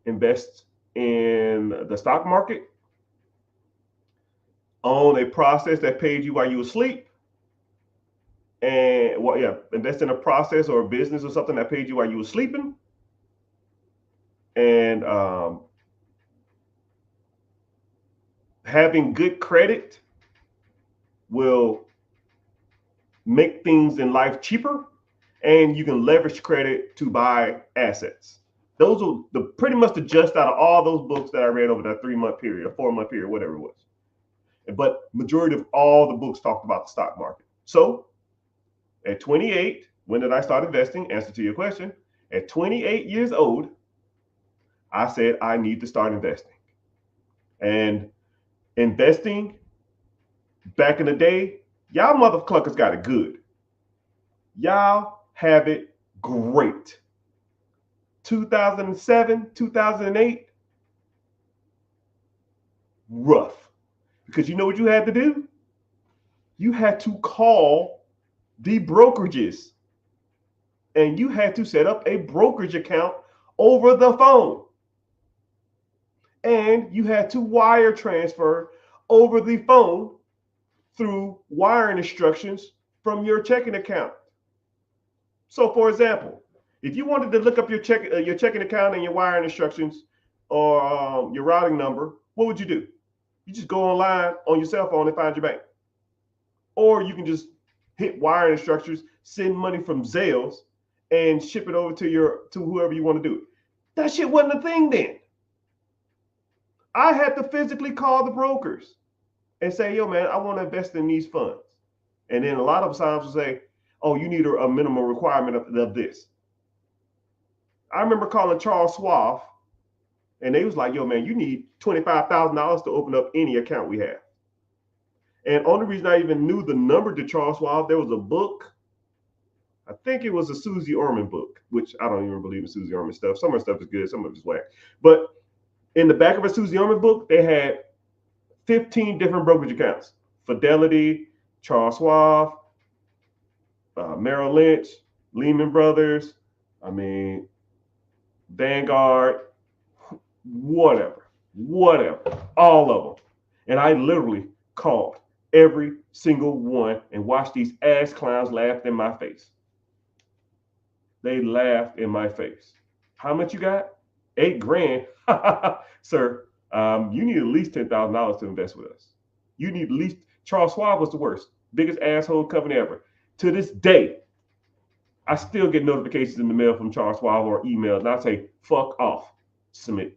A: invest in the stock market, own a process that paid you while you were asleep, and invest in a process or a business or something that paid you while you were sleeping, and having good credit will make things in life cheaper, and you can leverage credit to buy assets. Those are pretty much the gist out of all those books that I read over that 3-month period, or 4-month period, whatever it was. But majority of all the books talked about the stock market. So At 28, when did I start investing? Answer to your question. At 28 years old, I said I need to start investing. And investing back in the day, y'all motherfuckers got it good. Y'all have it great. 2007, 2008, rough. Because you know what you had to do? You had to call the brokerages and you had to set up a brokerage account over the phone. And you had to wire transfer over the phone through wiring instructions from your checking account. So, for example, if you wanted to look up your checking account and your wiring instructions or your routing number, what would you do? You just go online on your cell phone and find your bank. Or you can just hit wiring instructions, send money from Zelle, and ship it over to whoever you want to do it. That shit wasn't a thing then. I had to physically call the brokers and say, yo, man, I want to invest in these funds. And then a lot of times will say, oh, you need a minimum requirement of this. I remember calling Charles Schwab, and they was like, yo, man, you need $25,000 to open up any account we have. And only reason I even knew the number to Charles Schwab, there was a book. I think it was a Susie Orman book, which I don't even believe in Susie Orman stuff. Some of the stuff is good, some of it's whack. But in the back of a Susie Orman book, they had 15 different brokerage accounts. Fidelity, Charles Schwab, Merrill Lynch, Lehman Brothers, Vanguard, whatever, all of them. And I literally called every single one and watched these ass clowns laugh in my face. They laughed in my face. How much you got? $8,000. Sir, you need at least $10,000 to invest with us. You need at least, Charles Schwab was the worst, biggest asshole company ever. To this day, I still get notifications in the mail from Charles Schwab or emails, and I say, fuck off, submit.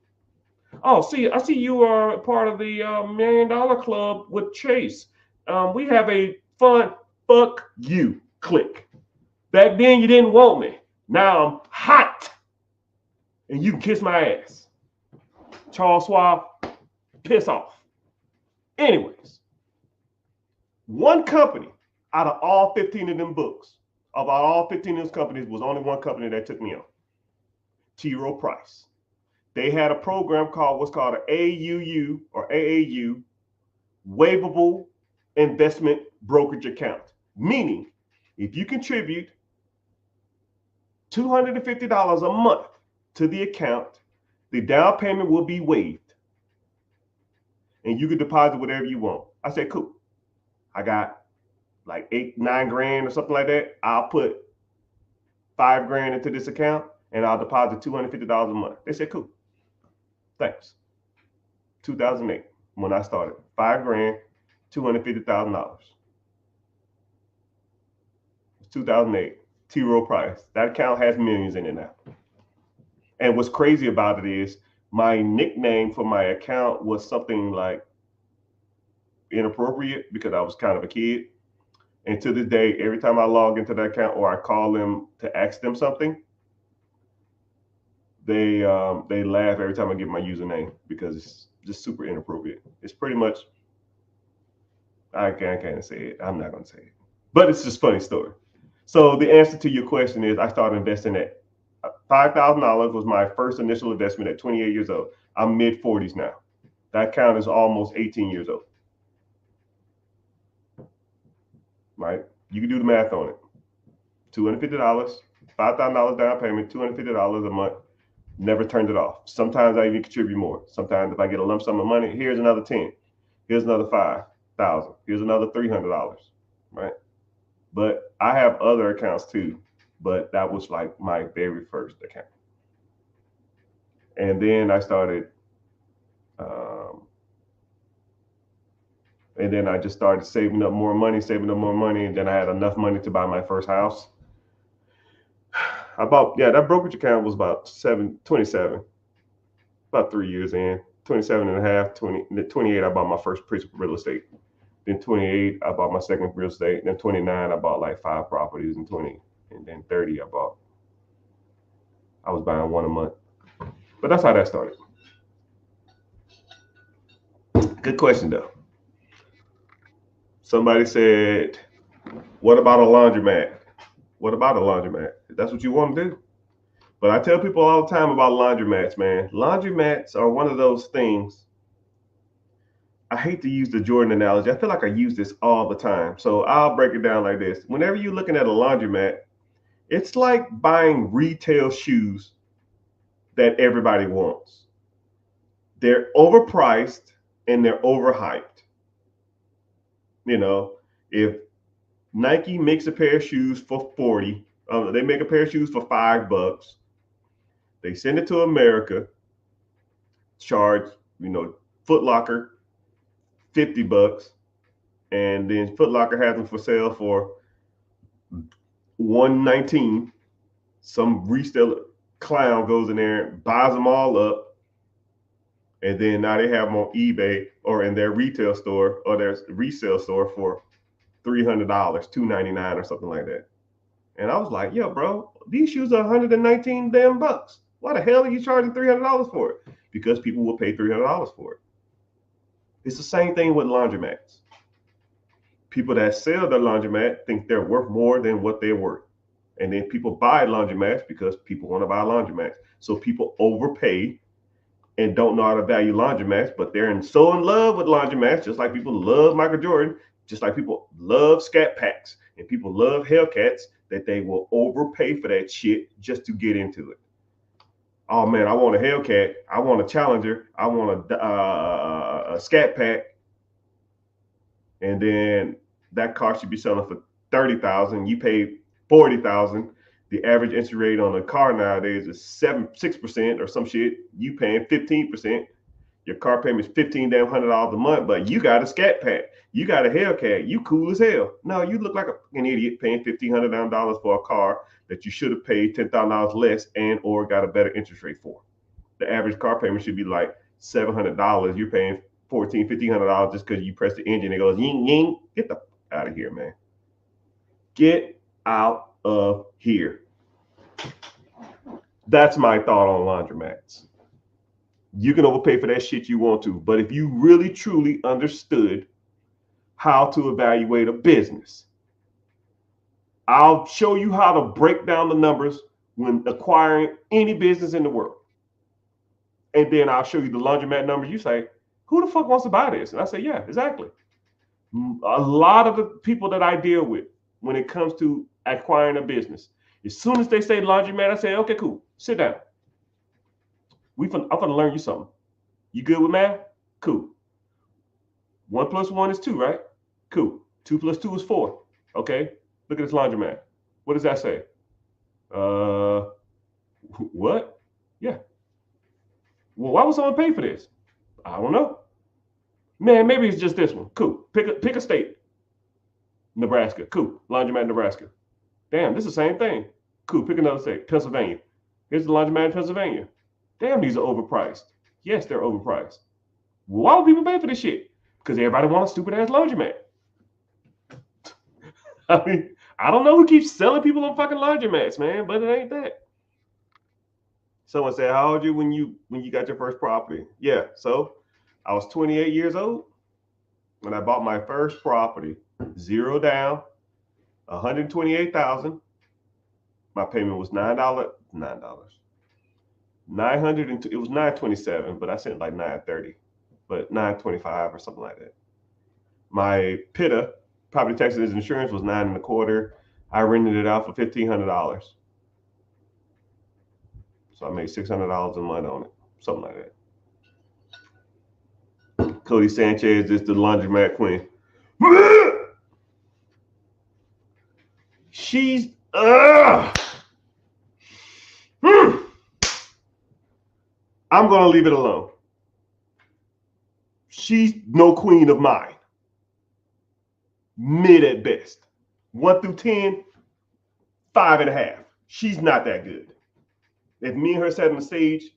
A: Oh, I see you are part of the $1 Million Club with Chase. We have a fun, fuck you, click. Back then, you didn't want me. Now I'm hot, and you can kiss my ass. Charles Schwab, piss off. Anyways, one company out of all 15 of them books, about all 15 of those companies, was only one company that took me on. T. Rowe Price. They had a program what's called an AUU or AAU, waivable investment brokerage account. Meaning, if you contribute $250 a month to the account, the down payment will be waived. And you can deposit whatever you want. I said, cool. I got like $9,000 or something like that. I'll put $5,000 into this account and I'll deposit $250 a month. They said, cool. Thanks. 2008, when I started. $5,000, $250,000. 2008. T. Rowe Price. That account has millions in it now. And what's crazy about it is my nickname for my account was something like inappropriate because I was kind of a kid. And to this day, every time I log into that account or I call them to ask them something, they laugh every time I give my username because it's just super inappropriate. It's pretty much, I can't say it. I'm not going to say it. But it's just a funny story. So the answer to your question is I started investing at $5,000 was my first initial investment at 28 years old. I'm mid-40s now. That account is almost 18 years old. Right? You can do the math on it. $250, $5,000 down payment, $250 a month. Never turned it off. Sometimes I even contribute more. Sometimes if I get a lump sum of money, here's another 10. Here's another 5,000. Here's another $300. Right? But I have other accounts too. But that was like my very first account. And then I started, and then I just started saving up more money. And then I had enough money to buy my first house. That brokerage account was about 27, about 3 years in, 27 and a half, 28, I bought my first piece of real estate. Then 28, I bought my second real estate. Then 29, I bought like 5 properties. And 20, and then 30, I was buying one a month. But that's how that started. Good question though. Somebody said, what about a laundromat? What about a laundromat? If that's what you want to do. But I tell people all the time about laundromats, man. Laundromats are one of those things. I hate to use the Jordan analogy. I feel like I use this all the time. So I'll break it down like this. Whenever you're looking at a laundromat, it's like buying retail shoes that everybody wants. They're overpriced and they're overhyped. You know, if Nike makes a pair of shoes for 40, they make a pair of shoes for $5. They send it to America, charge, Foot Locker $50, and then Foot Locker has them for sale for $119. Some reseller clown goes in there and buys them all up, and then now they have them on eBay or in their retail store or their resale store for $300, $299 or something like that. And I was like, yo, bro, these shoes are 119 damn bucks. Why the hell are you charging $300 for it? Because people will pay $300 for it. It's the same thing with laundromats. People that sell their laundromat think they're worth more than what they're worth. And then people buy laundromats because people want to buy laundromats. So people overpay and don't know how to value laundromats, but they're so in love with laundromats, just like people love Michael Jordan, just like people love Scat Packs and people love Hellcats, that they will overpay for that shit just to get into it. Oh man, I want a Hellcat, I want a Challenger, I want a Scat Pack, and then that car should be selling for $30,000. You pay $40,000. The average interest rate on a car nowadays is 6% or some shit. You paying 15%. Your car payment is $1,500 a month, but you got a Scat Pack. You got a Hellcat. You cool as hell. No, you look like an idiot paying $1,500 for a car that you should have paid $10,000 less and or got a better interest rate for. The average car payment should be like $700. You're paying $1,400, $1,500 just because you press the engine and it goes ying ying. Get the out of here, man. Get out of here. That's my thought on laundromats. You can overpay for that shit you want to, but if you really truly understood how to evaluate a business, I'll show you how to break down the numbers when acquiring any business in the world. And then I'll show you the laundromat numbers. You say, who the fuck wants to buy this? And I say, yeah, exactly. A lot of the people that I deal with when it comes to acquiring a business, as soon as they say laundromat, I say, okay, cool, sit down. I'm gonna learn you something. You good with math? Cool. 1 + 1 is 2, right? Cool. 2 + 2 is 4. Okay. Look at this laundromat. What does that say? What? Yeah. Well, why would someone pay for this? I don't know. Man, maybe it's just this one. Cool. Pick a state. Nebraska. Cool. Laundromat, Nebraska. Damn, this is the same thing. Cool. Pick another state. Pennsylvania. Here's the laundromat in Pennsylvania. Damn, these are overpriced. Yes, they're overpriced. Why would people pay for this shit? Because everybody wants a stupid ass laundromat. I mean, I don't know who keeps selling people on fucking laundromats, man, but it ain't that. Someone said, how old are you when you got your first property? Yeah, so I was 28 years old when I bought my first property. 0 down, $128,000. My payment was $9. It was $927, but I sent like $930, but $925 or something like that. My PITA, property taxes and insurance, was $9.25. I rented it out for $1,500. So I made $600 a month on it, something like that. Cody Sanchez is the laundromat queen. She's I'm gonna leave it alone. She's no queen of mine. Mid at best. 1 through 10, 5.5. She's not that good. If me and her sat on the stage,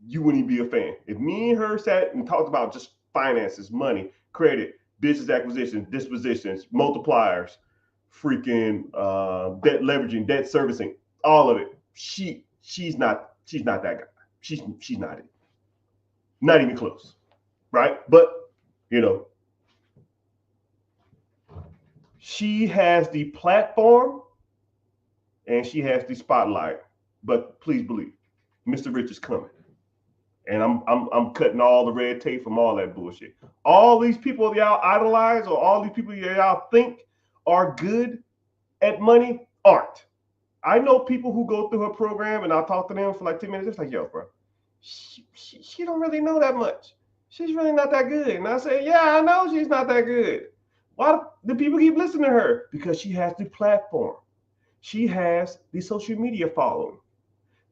A: you wouldn't even be a fan. If me and her sat and talked about just finances, money, credit, business acquisitions, dispositions, multipliers, freaking debt leveraging, debt servicing, all of it. She's not that guy. She's not it. Not even close. Right? But you know, she has the platform and she has the spotlight. But please believe, Mr. Rich is coming. And I'm cutting all the red tape from all that bullshit. All these people y'all idolize or all these people y'all think are good at money aren't. I know people who go through her program and I'll talk to them for like 10 minutes. It's like, yo, bro, she don't really know that much. She's really not that good. And I say, yeah, I know she's not that good. Why do people keep listening to her? Because she has the platform. She has the social media following.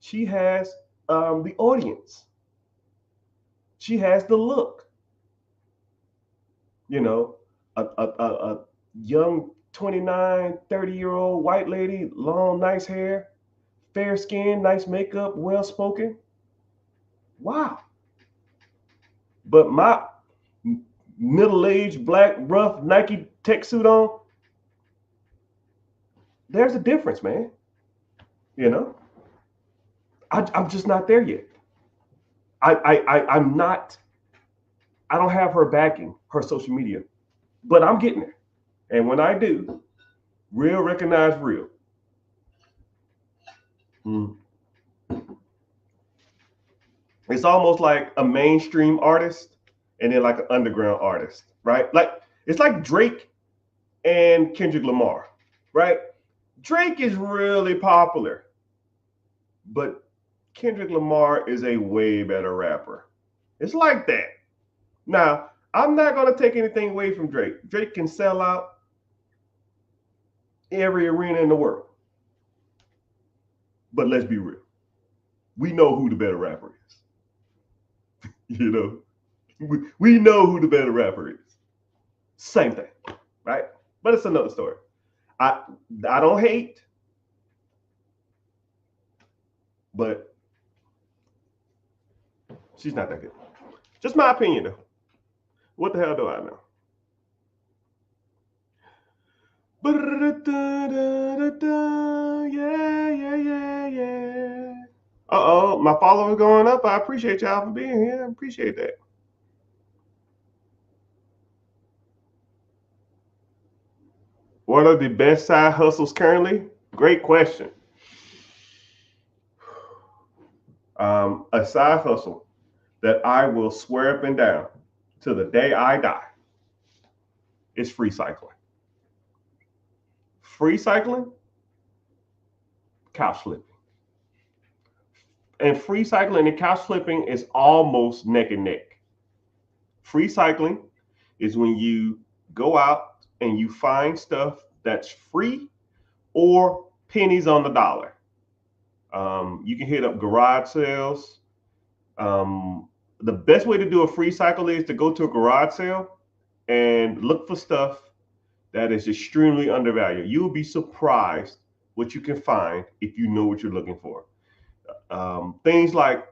A: She has the audience. She has the look. You know, a young 29, 30-year-old white lady, long, nice hair, fair skin, nice makeup, well-spoken. Wow. But my middle-aged, black, rough Nike tech suit on, there's a difference, man. You know? I'm just not there yet. I'm not, I don't have her backing, her social media, but I'm getting there. And when I do, real recognize real. It's almost like a mainstream artist and then like an underground artist, right? Like it's like Drake and Kendrick Lamar, right? Drake is really popular, but Kendrick Lamar is a way better rapper. It's like that. Now, I'm not going to take anything away from Drake. Drake can sell out every arena in the world. But let's be real. We know who the better rapper is. You know, we know who the better rapper is. Same thing, right? But it's another story. I don't hate, but she's not that good. Just my opinion, though. What the hell do I know? Yeah. Uh-oh, my followers going up. I appreciate y'all for being here. I appreciate that. What are the best side hustles currently? Great question. A side hustle that I will swear up and down to the day I die is free cycling. Free cycling, couch flipping. And free cycling and couch flipping is almost neck and neck. Free cycling is when you go out and you find stuff that's free or pennies on the dollar. You can hit up garage sales. The best way to do a free cycle is to go to a garage sale and look for stuff that is extremely undervalued. You will be surprised what you can find if you know what you're looking for. Things like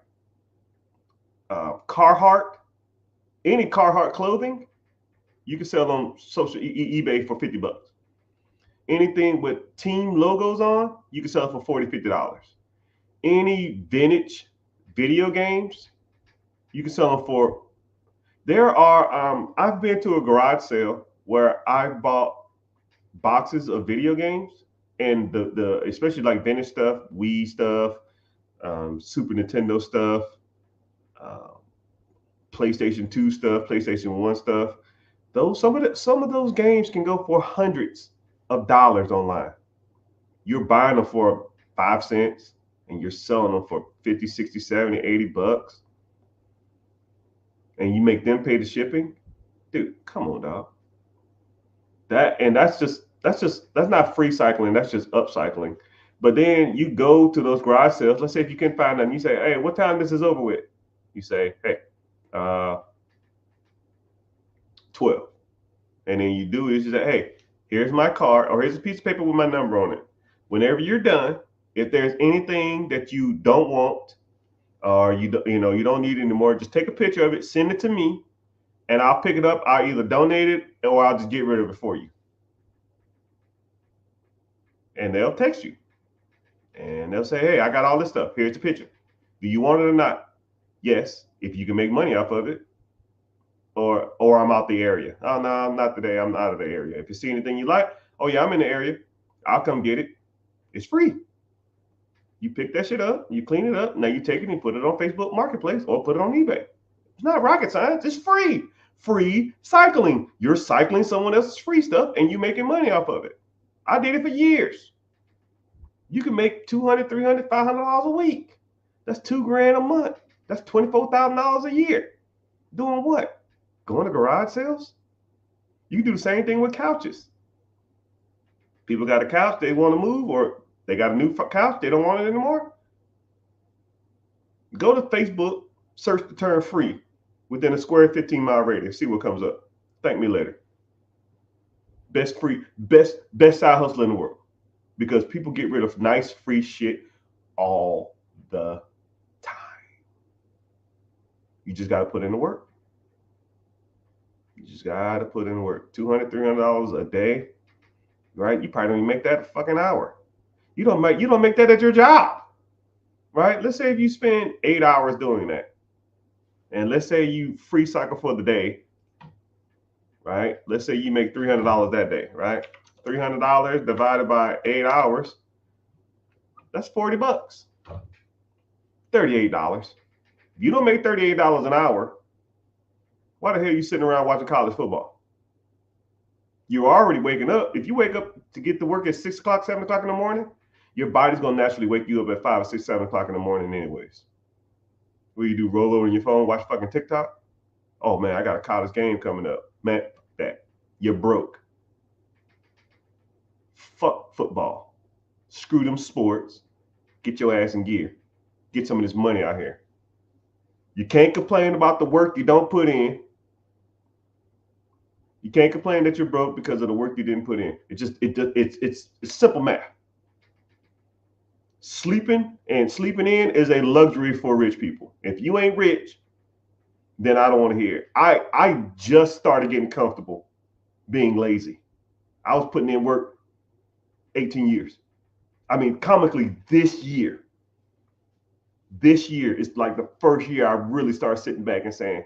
A: Carhartt, any Carhartt clothing, you can sell on social eBay for $50. Anything with team logos on, you can sell it for $40, $50. Any vintage video games, you can sell them for. There are. I've been to a garage sale where I bought boxes of video games, and the especially like vintage stuff, Wii stuff, Super Nintendo stuff, PlayStation 2 stuff, PlayStation 1 stuff. Some of those games can go for hundreds of dollars online. You're buying them for 5 cents and you're selling them for 50, 60, 70, 80 bucks. And you make them pay the shipping. Dude, come on, dog. That's not free cycling, that's just upcycling. But then you go to those garage sales. Let's say if you can find them, you say, hey, what time this is over with? You say, hey, 12. And then you do is you say, hey, here's my card, or here's a piece of paper with my number on it. Whenever you're done, if there's anything that you don't want or you don't need anymore, just take a picture of it, send it to me, and I'll pick it up. I'll either donate it or I'll just get rid of it for you. And they'll text you and they'll say, hey, I got all this stuff. Here's the picture. Do you want it or not? Yes, if you can make money off of it. Or I'm out the area. Oh, no, I'm not today. I'm out of the area. If you see anything you like, oh, yeah, I'm in the area. I'll come get it. It's free. You pick that shit up, you clean it up. Now you take it and put it on Facebook Marketplace or put it on eBay. It's not rocket science. It's free. Free cycling. You're cycling someone else's free stuff and you making money off of it. I did it for years. You can make $200, $300, $500 a week. That's $2,000 a month. That's $24,000 a year. Doing what? Going to garage sales? You can do the same thing with couches. People got a couch they want to move, or they got a new couch, they don't want it anymore. Go to Facebook, search the term free within a square 15-mile radius. See what comes up. Thank me later. Best side hustle in the world. Because people get rid of nice free shit all the time. You just got to put in the work. You just got to put in the work. $200, $300 a day, right? You probably don't even make that a fucking hour. You don't make that at your job, right? Let's say if you spend 8 hours doing that, and let's say you free cycle for the day, right? Let's say you make $300 that day, right? $300 divided by 8 hours, that's $40. $38. You don't make $38 an hour. Why the hell are you sitting around watching college football? You're already waking up. If you wake up to get to work at 6 o'clock, 7 o'clock in the morning, your body's going to naturally wake you up at 5 or 6, 7 o'clock in the morning anyways. What do you do? Roll over on your phone, watch fucking TikTok? Oh, man, I got a college game coming up. Man, that. You're broke. Fuck football. Screw them sports. Get your ass in gear. Get some of this money out here. You can't complain about the work you don't put in. You can't complain that you're broke because of the work you didn't put in. It's simple math. Sleeping in is a luxury for rich people. If you ain't rich, then I don't want to hear it. I just started getting comfortable being lazy. I was putting in work 18 years. I mean, comically, this year is like the first year I really started sitting back and saying,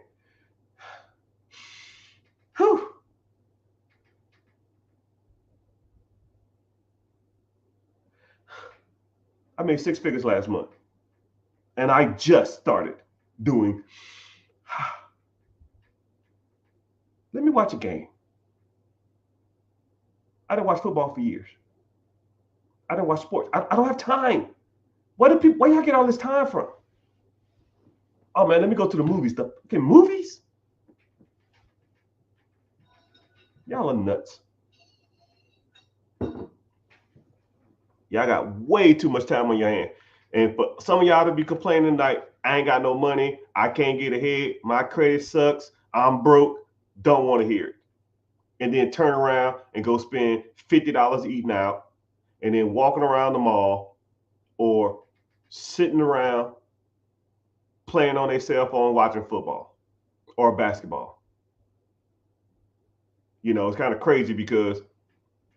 A: whew. I made 6 figures last month. And I just started doing, let me watch a game. I didn't watch football for years. I didn't watch sports. I don't have time. Where y'all get all this time from? Oh man, let me go to the movies. Okay, movies? Y'all are nuts. Y'all got way too much time on your hand. And for some of y'all to be complaining like, I ain't got no money, I can't get ahead, my credit sucks, I'm broke, don't want to hear it. And then turn around and go spend $50 eating out, and then walking around the mall or sitting around playing on their cell phone watching football or basketball. You know, it's kind of crazy because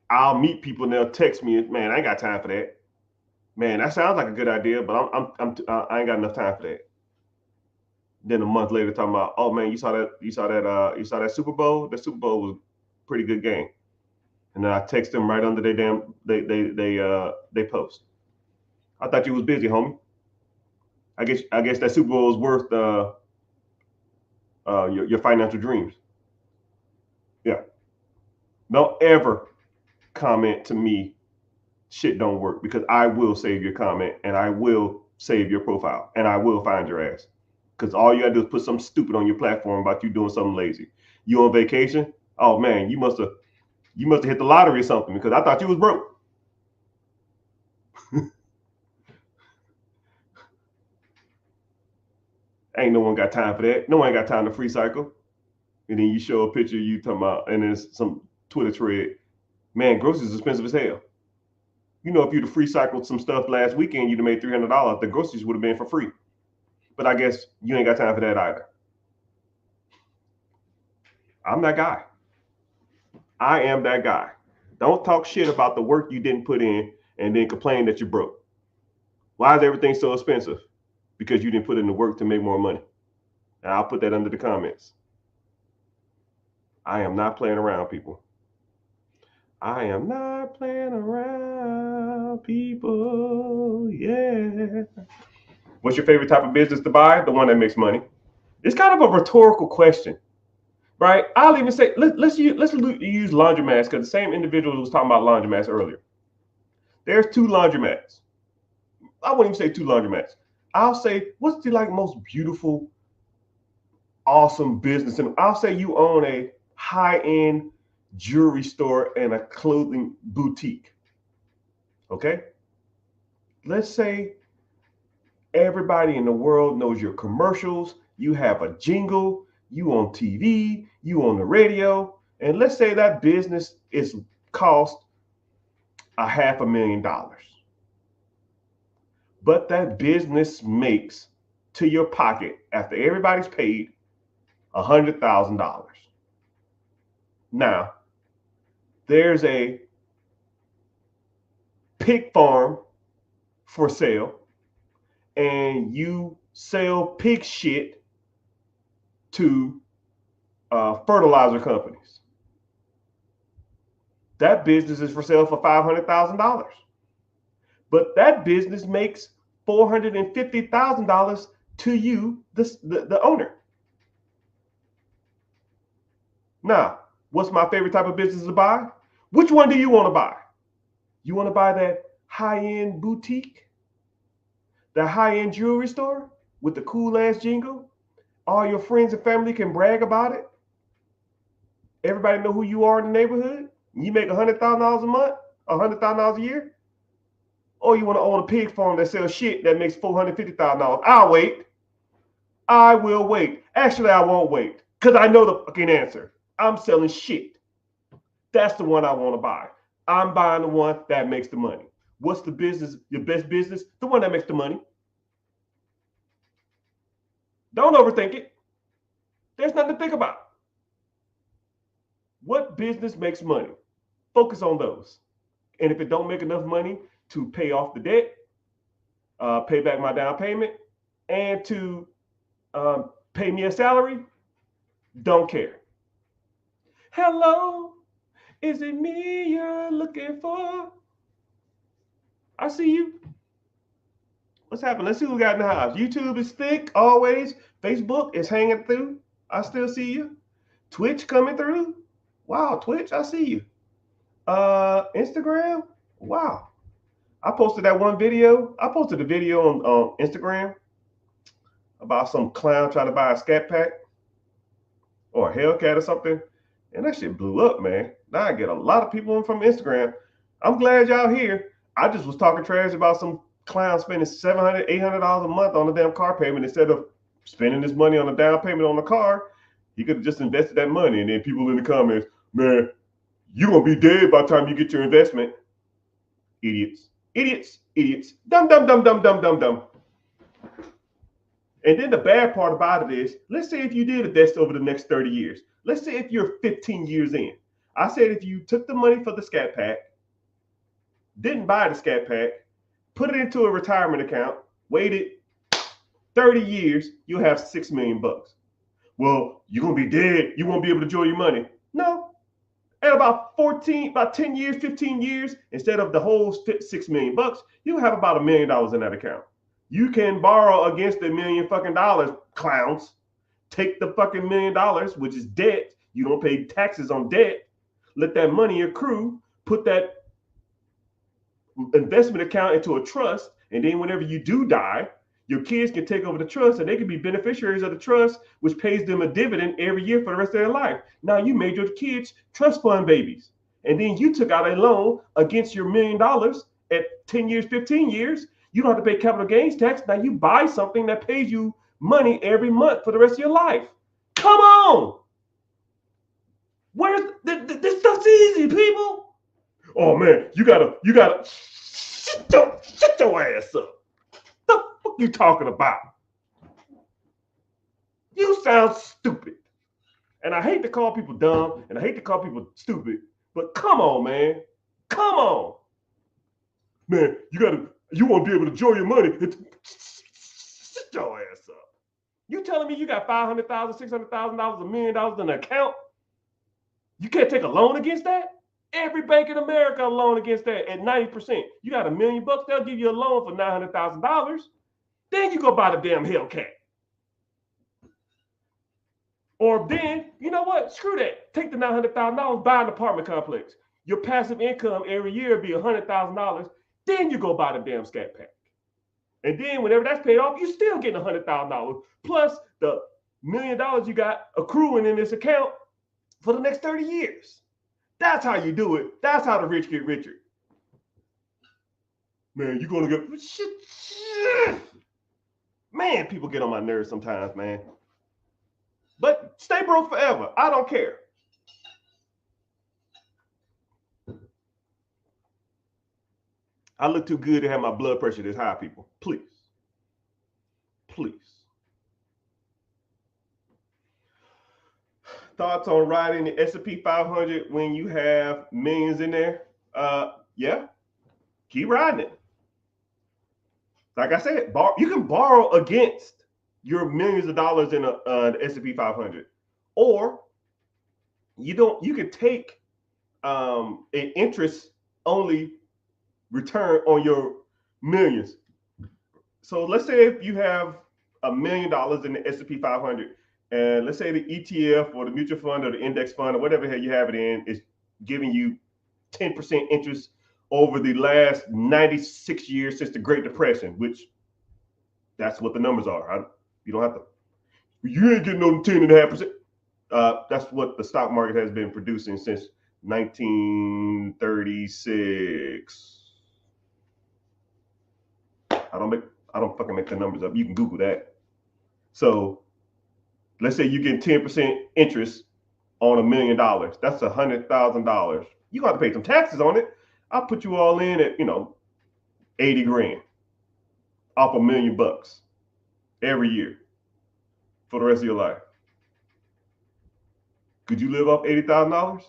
A: I'll meet people and they'll text me, man, I ain't got time for that. Man, that sounds like a good idea, but I ain't got enough time for that. Then a month later, talking about, oh man, you saw that Super Bowl? The Super Bowl was a pretty good game. And then I text them right under their damn they post. I thought you was busy, homie. I guess that Super Bowl is worth your financial dreams. Yeah. Don't ever comment to me shit don't work, because I will save your comment and I will save your profile and I will find your ass. Because all you gotta do is put something stupid on your platform about you doing something lazy. You on vacation? Oh man, you must have hit the lottery or something, because I thought you was broke. Ain't no one got time for that. No one ain't got time to free cycle. And then you show a picture of you talking about, and there's some Twitter thread. Man, groceries is expensive as hell. You know, if you'd have free cycled some stuff last weekend, you'd have made $300. The groceries would have been for free. But I guess you ain't got time for that either. I'm that guy. I am that guy. Don't talk shit about the work you didn't put in and then complain that you're broke. Why is everything so expensive? Because you didn't put in the work to make more money. And I'll put that under the comments. I am not playing around, people. I am not playing around, people. Yeah. What's your favorite type of business to buy? The one that makes money. It's kind of a rhetorical question, right? I'll even say let's use laundromats, because the same individual was talking about laundromats earlier. There's two laundromats. I wouldn't even say two laundromats. I'll say, what's the most beautiful, awesome business? And I'll say you own a high-end jewelry store and a clothing boutique. Okay? Let's say everybody in the world knows your commercials. You have a jingle. You on TV. You on the radio. And let's say that business is cost $500,000. But that business makes to your pocket, after everybody's paid, $100,000. Now, there's a pig farm for sale, and you sell pig shit to fertilizer companies. That business is for sale for $500,000. But that business makes $450,000 to you, the owner. Now, what's my favorite type of business to buy? Which one do you want to buy? You want to buy that high-end boutique? The high-end jewelry store with the cool-ass jingle? All your friends and family can brag about it? Everybody know who you are in the neighborhood? You make $100,000 a month? $100,000 a year? Or you want to own a pig farm that sells shit that makes $450,000? I'll wait. I will wait. Actually, I won't wait, because I know the fucking answer. I'm selling shit. That's the one I want to buy. I'm buying the one that makes the money. What's the business, your best business? The one that makes the money. Don't overthink it. There's nothing to think about. What business makes money? Focus on those. And if it don't make enough money to pay off the debt, pay back my down payment, and to pay me a salary, don't care. Hello, is it me you're looking for? I see you. What's happening? Let's see who we got in the house. YouTube is thick, always. Facebook is hanging through. I still see you. Twitch coming through. Wow, Twitch, I see you. Instagram, wow. I posted that one video. I posted a video on Instagram about some clown trying to buy a scat pack or a Hellcat or something. And that shit blew up, man. Now I get a lot of people from Instagram. I'm glad y'all here. I just was talking trash about some clown spending $700, $800 a month on a damn car payment instead of spending this money on a down payment on the car. He could have just invested that money. And then people in the comments, man, you're going to be dead by the time you get your investment. Idiots. Idiots. Idiots. Dumb, dumb, dumb, dumb, dumb, dumb, dumb. And then the bad part about it is, let's say if you did invest over the next 30 years. Let's say if you're 15 years in. I said if you took the money for the scat pack, didn't buy the scat pack, put it into a retirement account, waited 30 years, you'll have $6 million. Well, you're going to be dead. You won't be able to enjoy your money. No. At about 10 years, 15 years, instead of the whole $6 million, you'll have about $1 million in that account. You can borrow against $1 million fucking dollars, clowns. Take the fucking $1 million, which is debt. You don't pay taxes on debt. Let that money accrue. Put that investment account into a trust. And then whenever you do die, your kids can take over the trust and they can be beneficiaries of the trust, which pays them a dividend every year for the rest of their life. Now you made your kids trust fund babies. And then you took out a loan against your $1 million at 10 years, 15 years. You don't have to pay capital gains tax. Now you buy something that pays you money every month for the rest of your life. Come on. Where's this stuff's easy, people? Oh man, you gotta shut your ass up. The fuck you talking about? You sound stupid. And I hate to call people dumb and I hate to call people stupid, but come on, man. Come on. Man, you won't be able to enjoy your money. Sit your ass up. You telling me you got $500,000, $600,000, $1 million in an account? You can't take a loan against that? Every bank in America a loan against that at 90%. You got $1 million, they'll give you a loan for $900,000. Then you go buy the damn Hellcat. Or then, you know what? Screw that. Take the $900,000, buy an apartment complex. Your passive income every year be $100,000. Then you go buy the damn Scat Pack. And then whenever that's paid off, you're still getting $100,000 plus the $1 million you got accruing in this account for the next 30 years. That's how you do it. That's how the rich get richer. Man, you're going to get shit. Man, people get on my nerves sometimes, man. But stay broke forever. I don't care. I look too good to have my blood pressure this high, people. Please. Please. Thoughts on riding the S&P 500 when you have millions in there? Yeah. Keep riding it. Like I said, you can borrow against your millions of dollars in the S&P 500. Or you can take an interest only return on your millions. So let's say if you have $1 million in the S&P 500, and let's say the ETF or the mutual fund or the index fund or whatever the hell you have it in is giving you 10% interest over the last 96 years since the Great Depression, which that's what the numbers are. You don't have to, you ain't getting no 10.5%. That's what the stock market has been producing since 1936. I don't fucking make the numbers up. You can Google that. So let's say you get 10% interest on $1 million. That's $100,000. You got to pay some taxes on it. I'll put you all in at 80 grand off $1 million every year for the rest of your life. Could you live off $80,000?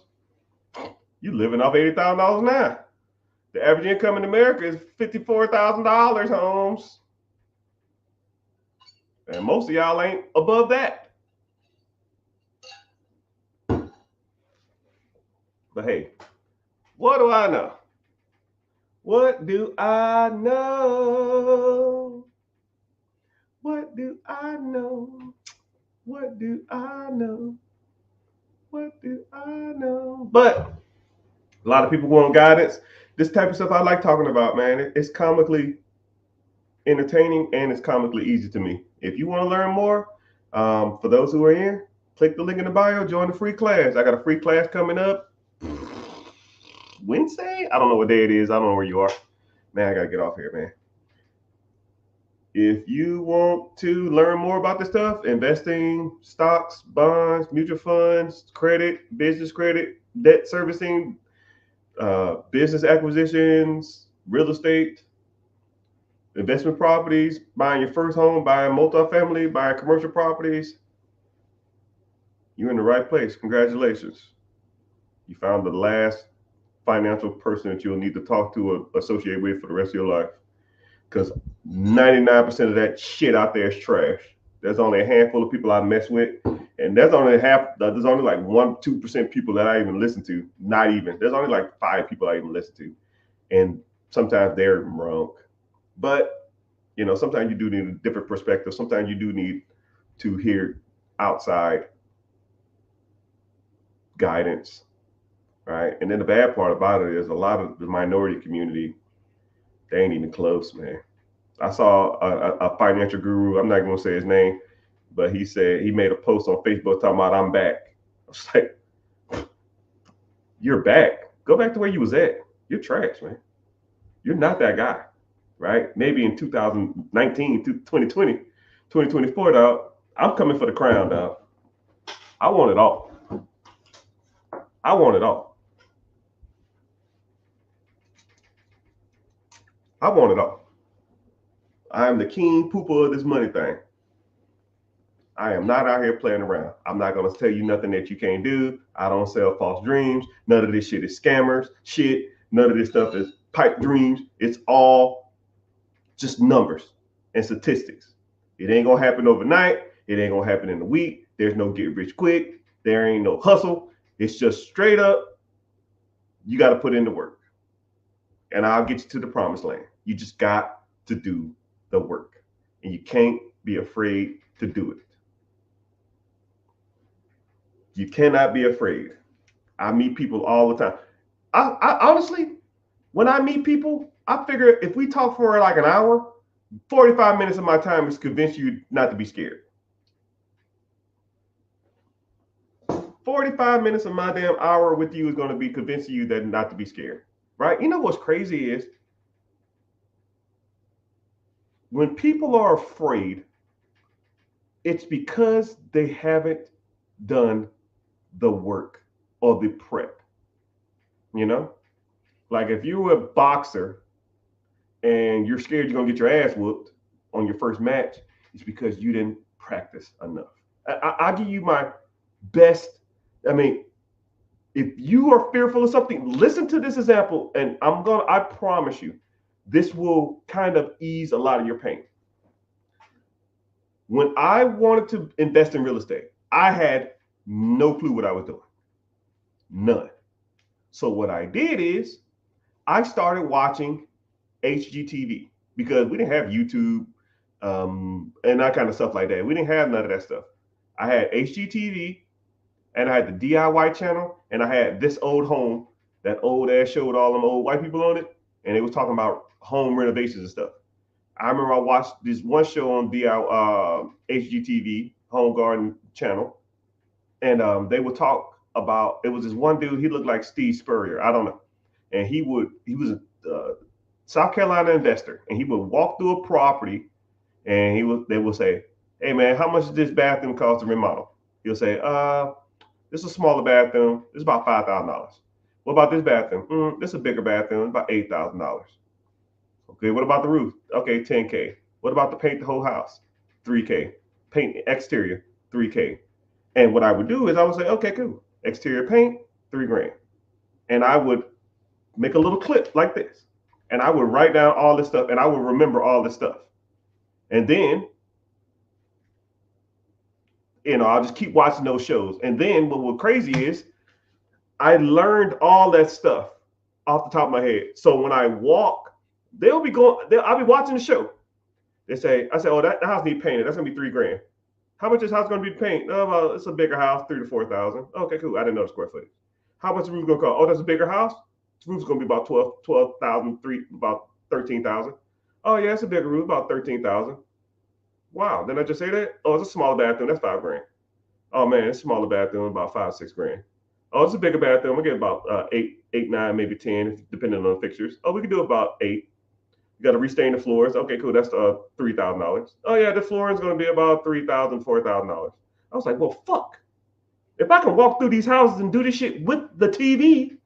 A: You're living off $80,000 now. The average income in America is $54,000, Holmes. And most of y'all ain't above that. But hey, what do I know? What do I know? What do I know? What do I know? What do I know? But a lot of people want guidance. This type of stuff I like talking about, man. It's comically entertaining and it's comically easy to me. If you want to learn more, for those who are in, click the link in the bio, join the free class. I got a free class coming up Wednesday. I don't know what day it is. I don't know where you are. Man, I got to get off here, man. If you want to learn more about this stuff, investing, stocks, bonds, mutual funds, credit, business credit, debt servicing, business acquisitions, real estate, investment properties, buying your first home, buying multifamily, buying commercial properties, you're in the right place. Congratulations. You found the last financial person that you'll need to talk to or associate with for the rest of your life. Because 99% of that shit out there is trash. There's only a handful of people I mess with, and there's only like 1-2% people that I even listen to. Not even. There's only like 5 people I even listen to, and sometimes they're wrong. But sometimes you do need a different perspective. Sometimes you do need to hear outside guidance, right? And then the bad part about it is a lot of the minority community, they ain't even close, man. I saw a financial guru, I'm not going to say his name, but he said he made a post on Facebook talking about I'm back. I was like, you're back. Go back to where you was at. You're trash, man. You're not that guy, right? Maybe in 2019, 2020, 2024, dog, I'm coming for the crown, dog. I want it all. I want it all. I want it all. I am the king pooper of this money thing. I am not out here playing around. I'm not going to tell you nothing that you can't do. I don't sell false dreams. None of this shit is scammers shit. None of this stuff is pipe dreams. It's all just numbers and statistics. It ain't going to happen overnight. It ain't going to happen in a week. There's no get rich quick. There ain't no hustle. It's just straight up, you got to put in the work. And I'll get you to the promised land. You just got to do the work. And you can't be afraid to do it. You cannot be afraid. I meet people all the time. I honestly, when I meet people, I figure if we talk for like an hour, 45 minutes of my time is convince you not to be scared. 45 minutes of my damn hour with you is going to be convincing you that not to be scared, right? You know what's crazy is when people are afraid, it's because they haven't done the work or the prep. You know, like if you're a boxer and you're scared you're gonna get your ass whooped on your first match, it's because you didn't practice enough. I'll give you my best. I mean, if you are fearful of something, listen to this example, and I promise you, this will kind of ease a lot of your pain. When I wanted to invest in real estate, I had no clue what I was doing. None. So what I did is I started watching HGTV because we didn't have YouTube and that kind of stuff like that. We didn't have none of that stuff. I had HGTV and I had the DIY channel and I had This Old Home, that old ass show with all them old white people on it. And they was talking about home renovations and stuff. I remember I watched this one show on HGTV, Home Garden Channel. And they would talk about, it was this one dude, he looked like Steve Spurrier, I don't know. And he was a South Carolina investor, and he would walk through a property and they would say, hey man, how much does this bathroom cost to remodel? He'll say, this is a smaller bathroom, it's about $5,000. What about this bathroom? This is a bigger bathroom, about $8,000. Okay, what about the roof? Okay, $10K. What about to paint the whole house? $3K. Paint exterior, $3K. And what I would do is I would say, okay, cool. Exterior paint, $3,000. And I would make a little clip like this. And I would write down all this stuff and I would remember all this stuff. And then, I'll just keep watching those shows. And then what was crazy is I learned all that stuff off the top of my head. So when I walk, I'll be watching the show. I say, oh, that house needs painted. That's gonna be $3,000. How much is this house going to be painted? Oh, well, it's a bigger house, 3,000 to 4,000. Okay, cool. I didn't know the square footage. How much is the roof going to cost? Oh, that's a bigger house. The roof's going to be about 12,000, about 13,000. Oh yeah, it's a bigger roof, about 13,000. Wow. Didn't I just say that? Oh, it's a smaller bathroom. That's $5,000. Oh man, it's a smaller bathroom, about $5,000, $6,000. Oh, it's a bigger bathroom. We get about 8, 9, maybe 10, depending on the fixtures. Oh, we can do about 8. You got to restain the floors. Okay, cool. That's $3,000. Oh yeah, the flooring is going to be about $3,000, $4,000. I was like, well, fuck. If I can walk through these houses and do this shit with the TV,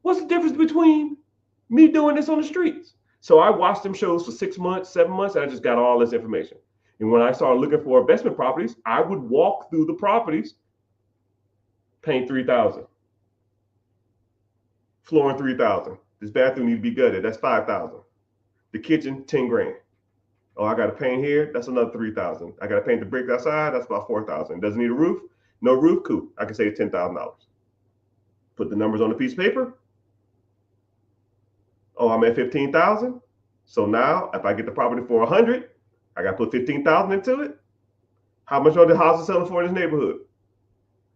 A: what's the difference between me doing this on the streets? So I watched them shows for 6 months, 7 months, and I just got all this information. And when I started looking for investment properties, I would walk through the properties, paint $3,000, flooring $3,000. This bathroom needs to be gutted. That's $5,000. The kitchen, $10,000. Oh, I got to paint here. That's another $3,000. I got to paint the bricks outside. That's about $4,000. Doesn't need a roof. No roof. Cool. I can save $10,000. Put the numbers on a piece of paper. Oh, I'm at $15,000. So now, if I get the property for $100,000, I got to put $15,000 into it. How much are the houses selling for in this neighborhood?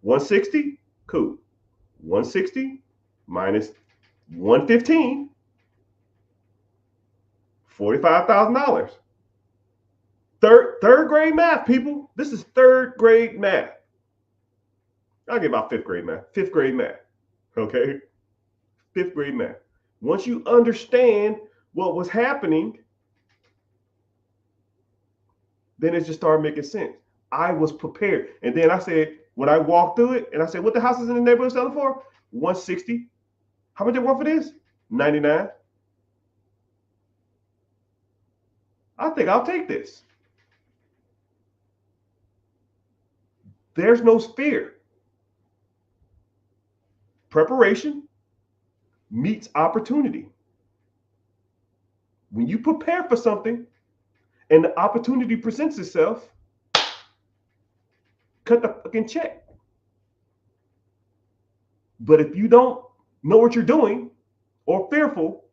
A: $160,000. Cool. $160,000 minus $115,000, $45,000. Third grade math, people. This is third grade math. I'll give about fifth grade math. Fifth grade math. Okay? Fifth grade math. Once you understand what was happening, then it just started making sense. I was prepared. And then I said, when I walked through it, and I said, what the houses in the neighborhood selling for? $160,000. How much they want for this? $99,000. I think I'll take this. There's no fear. Preparation meets opportunity. When you prepare for something and the opportunity presents itself, cut the fucking check. But if you don't know what you're doing or fearful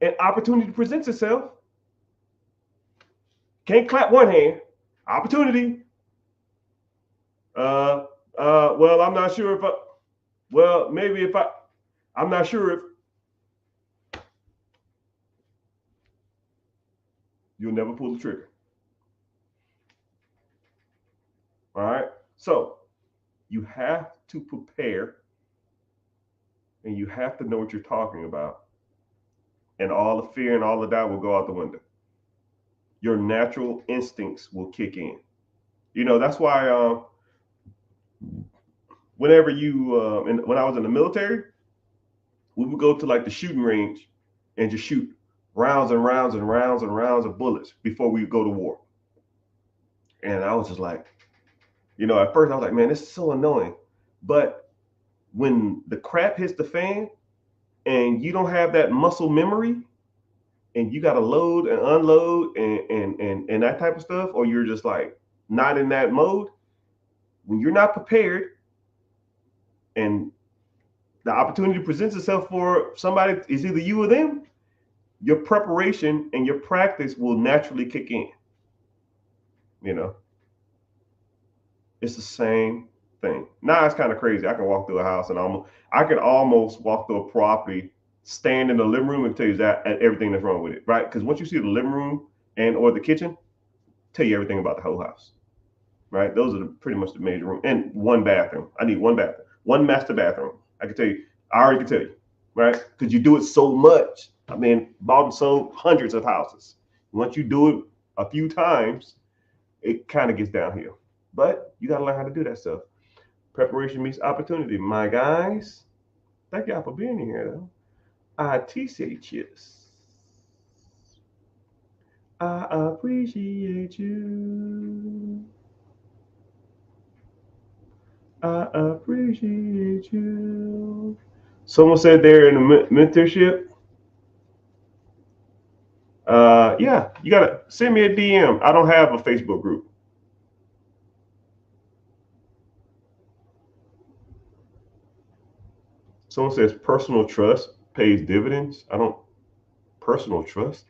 A: and opportunity presents itself, can't clap one hand. Opportunity. Well, I'm not sure if I, well, maybe if I'm not sure if, you'll never pull the trigger. All right. So you have to prepare and you have to know what you're talking about. And all the fear and all of that will go out the window. Your natural instincts will kick in. You know, that's why whenever you, when I was in the military, we would go to like the shooting range and just shoot rounds and rounds and rounds and rounds of bullets before we go to war. And I was just like, you know, at first I was like, man, this is so annoying. But when the crap hits the fan and you don't have that muscle memory and you got to load and unload and that type of stuff, or you're just like not in that mode, when you're not prepared and the opportunity presents itself for somebody, it's either you or them, your preparation and your practice will naturally kick in. You know, it's the same thing. Now it's kind of crazy. I can walk through a house and I can almost walk through a property, stand in the living room and tell you that everything that's wrong with it, right? Because once you see the living room and or the kitchen, tell you everything about the whole house, right? Those are pretty much the major room and one bathroom. I need one bathroom, one master bathroom. I can tell you, I already can tell you, right? Because you do it so much. I mean, bought and sold hundreds of houses. Once you do it a few times, it kind of gets downhill. But you got to learn how to do that stuff. Preparation meets opportunity. My guys, thank y'all for being here, though. I appreciate you. I appreciate you. I appreciate you. Someone said they're in a mentorship. Yeah, you gotta send me a DM. I don't have a Facebook group. Someone says personal trust pays dividends. I don't. Personal trust?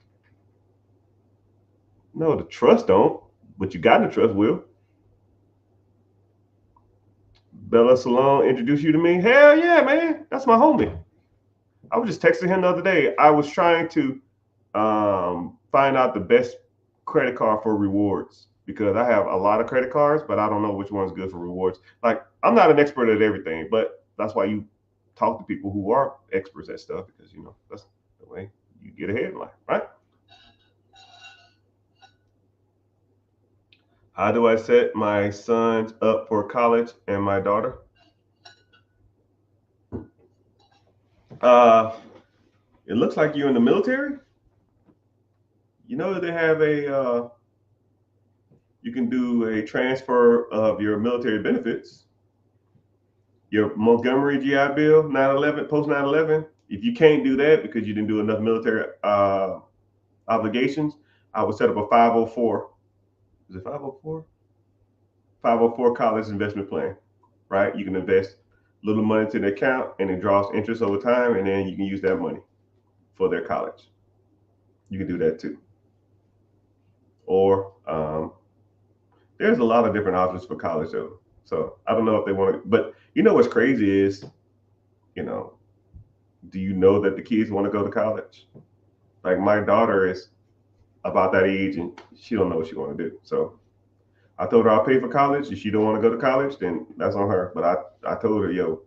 A: No, the trust don't, but you got the trust will. Bella Salon introduced you to me. Hell yeah, man. That's my homie. I was just texting him the other day. I was trying to find out the best credit card for rewards because I have a lot of credit cards, but I don't know which one's good for rewards. Like, I'm not an expert at everything, but that's why you talk to people who are experts at stuff because, you know, that's the way you get ahead in life, right? How do I set my sons up for college and my daughter? It looks like you're in the military. You know they have you can do a transfer of your military benefits, your Montgomery GI Bill, 9/11, post 9/11. If you can't do that because you didn't do enough military obligations, I would set up a 504. Is it 504? 504 college investment plan, right? You can invest a little money to the account and it draws interest over time, and then you can use that money for their college. You can do that too. Or there's a lot of different options for college though. So I don't know if they want to, but you know what's crazy is, you know, do you know that the kids want to go to college? Like my daughter is about that age and she don't know what she want to do. So I told her I'll pay for college. If she don't want to go to college, then that's on her. But I told her, yo,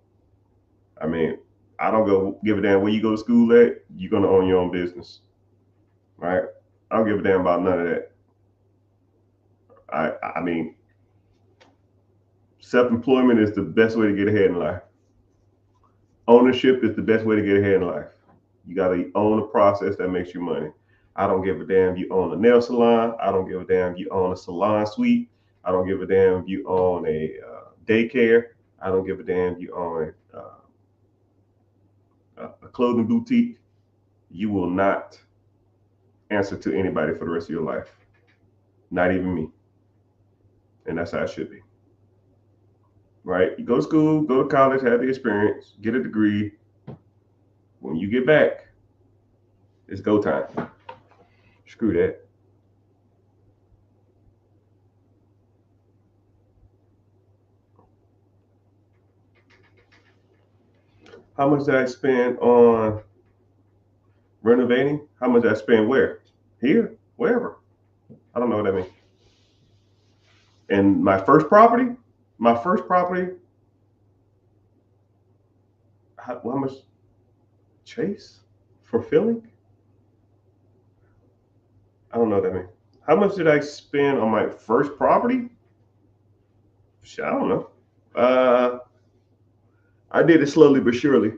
A: I mean, I don't go give a damn where you go to school at. You're gonna own your own business, right? I don't give a damn about none of that. I mean, self-employment is the best way to get ahead in life. Ownership is the best way to get ahead in life. You got to own a process that makes you money. I don't give a damn if you own a nail salon. I don't give a damn if you own a salon suite. I don't give a damn if you own a daycare. I don't give a damn. You own a clothing boutique. You will not answer to anybody for the rest of your life. Not even me. And that's how it should be. Right? You go to school, go to college, have the experience, get a degree. When you get back, it's go time. Screw that. How much did I spend on renovating? How much did I spend where? Here? Wherever. I don't know what that means. And my first property, how much? Chase? Fulfilling? I don't know what that means. How much did I spend on my first property? I don't know. I did it slowly but surely.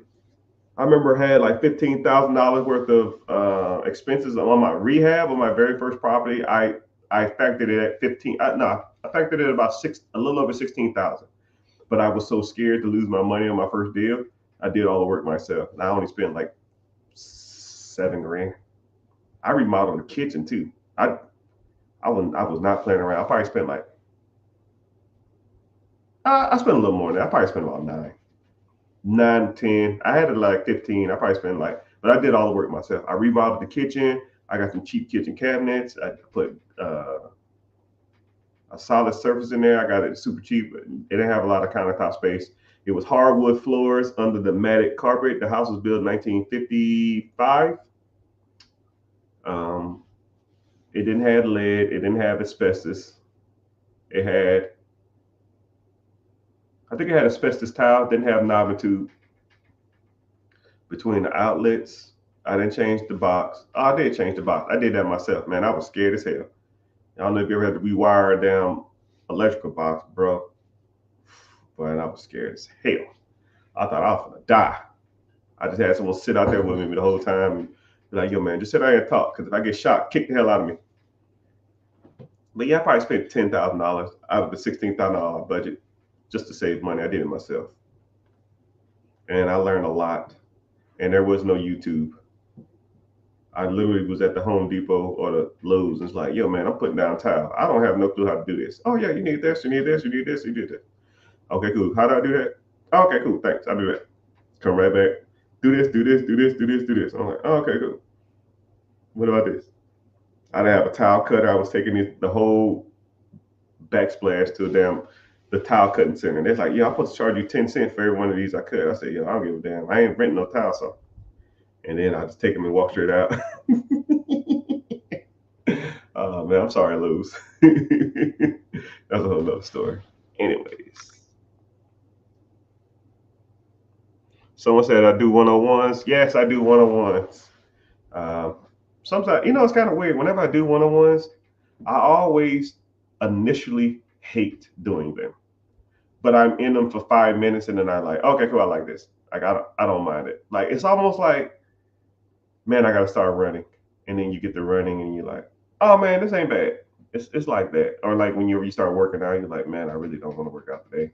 A: I remember I had like $15,000 worth of expenses on my rehab on my very first property. I factored it at 15. No, I factored it at about a little over 16,000. But I was so scared to lose my money on my first deal. I did all the work myself. And I only spent like $7,000. I remodeled the kitchen too. I was not playing around. I probably spent like I spent a little more than that. I probably spent about 9, 10. I had it like 15. I probably spent like, but I did all the work myself. I remodeled the kitchen. I got some cheap kitchen cabinets. I put a solid surface in there. I got it super cheap. It didn't have a lot of countertop space. It was hardwood floors under the matted carpet. The house was built in 1955. It didn't have lead. It didn't have asbestos. It had, I think it had asbestos tile. It didn't have knob and tube between the outlets. I didn't change the box. Oh, I did change the box. I did that myself, man. I was scared as hell. I don't know if you ever had to rewire a damn electrical box, bro. But I was scared as hell. I thought I was gonna die. I just had someone sit out there with me the whole time and be like, yo, man, just sit out here and talk. Because if I get shot, kick the hell out of me. But yeah, I probably spent $10,000 out of the $16,000 budget just to save money. I did it myself. And I learned a lot. And there was no YouTube. I literally was at the Home Depot or the Lowe's and it's like, yo, man, I'm putting down tile. I don't have no clue how to do this. Oh, yeah, you need this, you need this, you need this, you need this. Okay, cool. How do I do that? Okay, cool. Thanks. I'll do that. Come right back. Do this, do this, do this, do this, do this. I'm like, oh, okay, cool. What about this? I didn't have a tile cutter. I was taking the whole backsplash to the tile cutting center. And they're like, yeah, I'm supposed to charge you 10 cents for every one of these I cut. I said, yeah, I don't give a damn. I ain't renting no tile saw. And then I just take them and walk straight out. Oh man, I'm sorry, Luz. That's a whole nother story. Anyways. Someone said I do 101s. Yes, I do 101s. Sometimes, it's kind of weird. Whenever I do 101s, I always initially hate doing them. But I'm in them for 5 minutes and then I'm like, okay, cool, I like this. Like, I don't mind it. Like, it's almost like, man, I got to start running. And then you get to running and you're like, oh man, this ain't bad. It's like that. Or like when you start working out, you're like, man, I really don't want to work out today.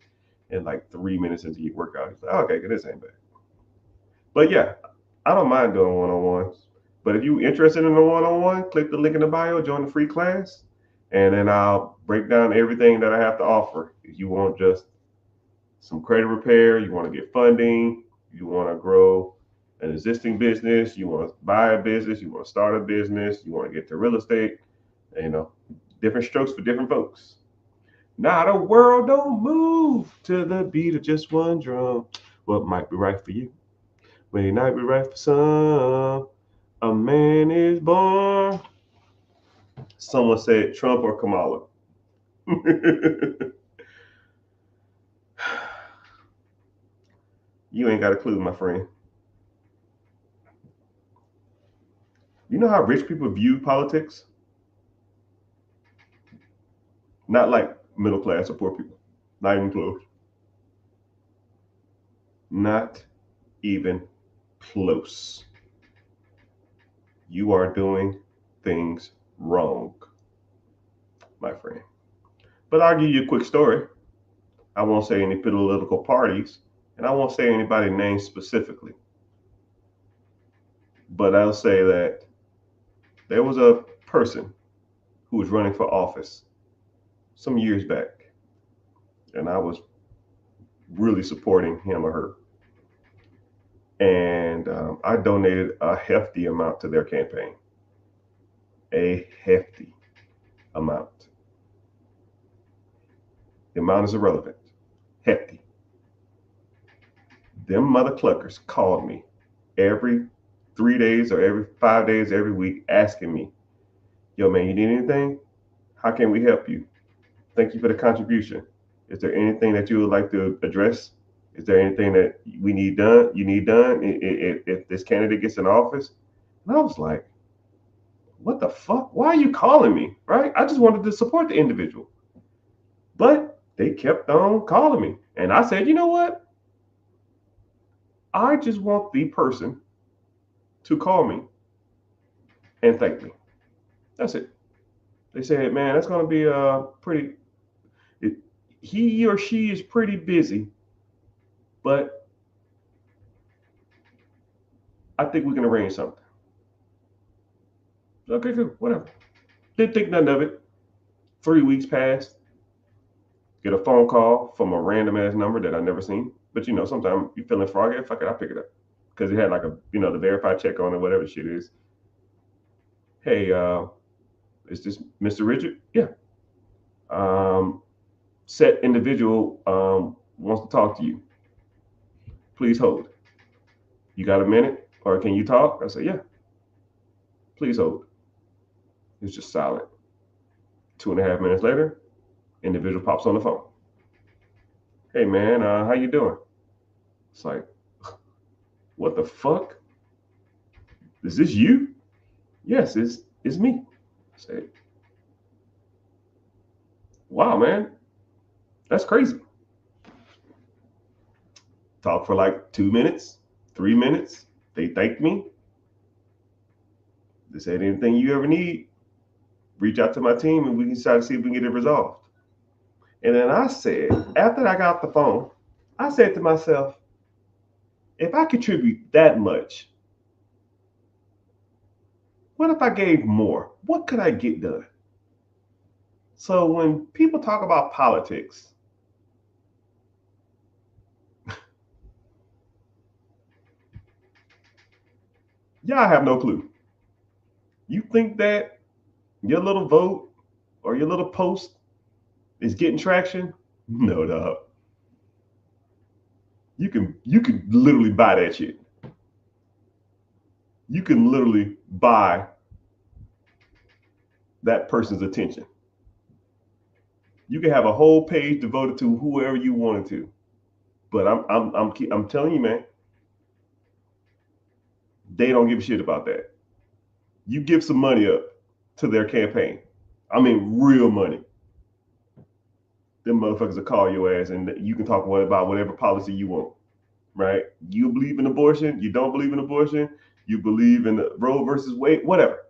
A: And like 3 minutes into your workout, you're like, okay, this ain't bad. But yeah, I don't mind doing one-on-ones. But if you're interested in a one-on-one, click the link in the bio, join the free class, and then I'll break down everything that I have to offer. If you want just some credit repair, you want to get funding, you want to grow an existing business, you want to buy a business, you want to start a business, you want to get to real estate, different strokes for different folks. Now the world don't move to the beat of just one drum. What might be right for you may not be right for some. A man is born. Someone said Trump or Kamala. You ain't got a clue, my friend. You know how rich people view politics? Not like middle class or poor people. Not even close. Not even close. You are doing things wrong, my friend. But I'll give you a quick story. I won't say any political parties, and I won't say anybody's name specifically. But I'll say that there was a person who was running for office some years back, and I was really supporting him or her. And I donated a hefty amount to their campaign. A hefty amount. The amount is irrelevant. Hefty. Them mother cluckers called me every 3 days or every 5 days, every week, asking me, yo, man, you need anything? How can we help you? Thank you for the contribution. Is there anything that you would like to address? Is there anything that we need done? You need done if this candidate gets in office? And I was like, what the fuck? Why are you calling me? Right? I just wanted to support the individual. But they kept on calling me. And I said, you know what? I just want the person to call me and thank me. That's it. They said, man, that's going to be pretty, he or she is pretty busy, but I think we can arrange something. Okay, cool, whatever. Didn't think nothing of it. 3 weeks passed. Get a phone call from a random ass number that I never seen. But you know, sometimes you feeling froggy, fuck it, I pick it up. Because it had like a, the verified check on it, whatever shit is. Hey, is this Mr. Richard? Yeah. Set individual wants to talk to you. Please hold. You got a minute? Or can you talk? I said, yeah. Please hold. It's just silent. 2.5 minutes later, individual pops on the phone. Hey man, how you doing? It's like, what the fuck? Is this you? Yes, it's me. I say, wow, man, that's crazy. Talk for like 2 minutes, 3 minutes. They thanked me. They said, anything you ever need, reach out to my team and we can try to see if we can get it resolved. And then I said, after I got the phone, I said to myself, if I contribute that much, what if I gave more? What could I get done? So when people talk about politics, y'all have no clue. You think that your little vote or your little post is getting traction? No, dog. You can literally buy that shit. You can literally buy that person's attention. You can have a whole page devoted to whoever you wanted to. But I'm telling you, man, they don't give a shit about that. You give some money up to their campaign. I mean, real money. Them motherfuckers will call your ass and you can talk about whatever policy you want, right? You believe in abortion, you don't believe in abortion, you believe in the Roe versus Wade, whatever.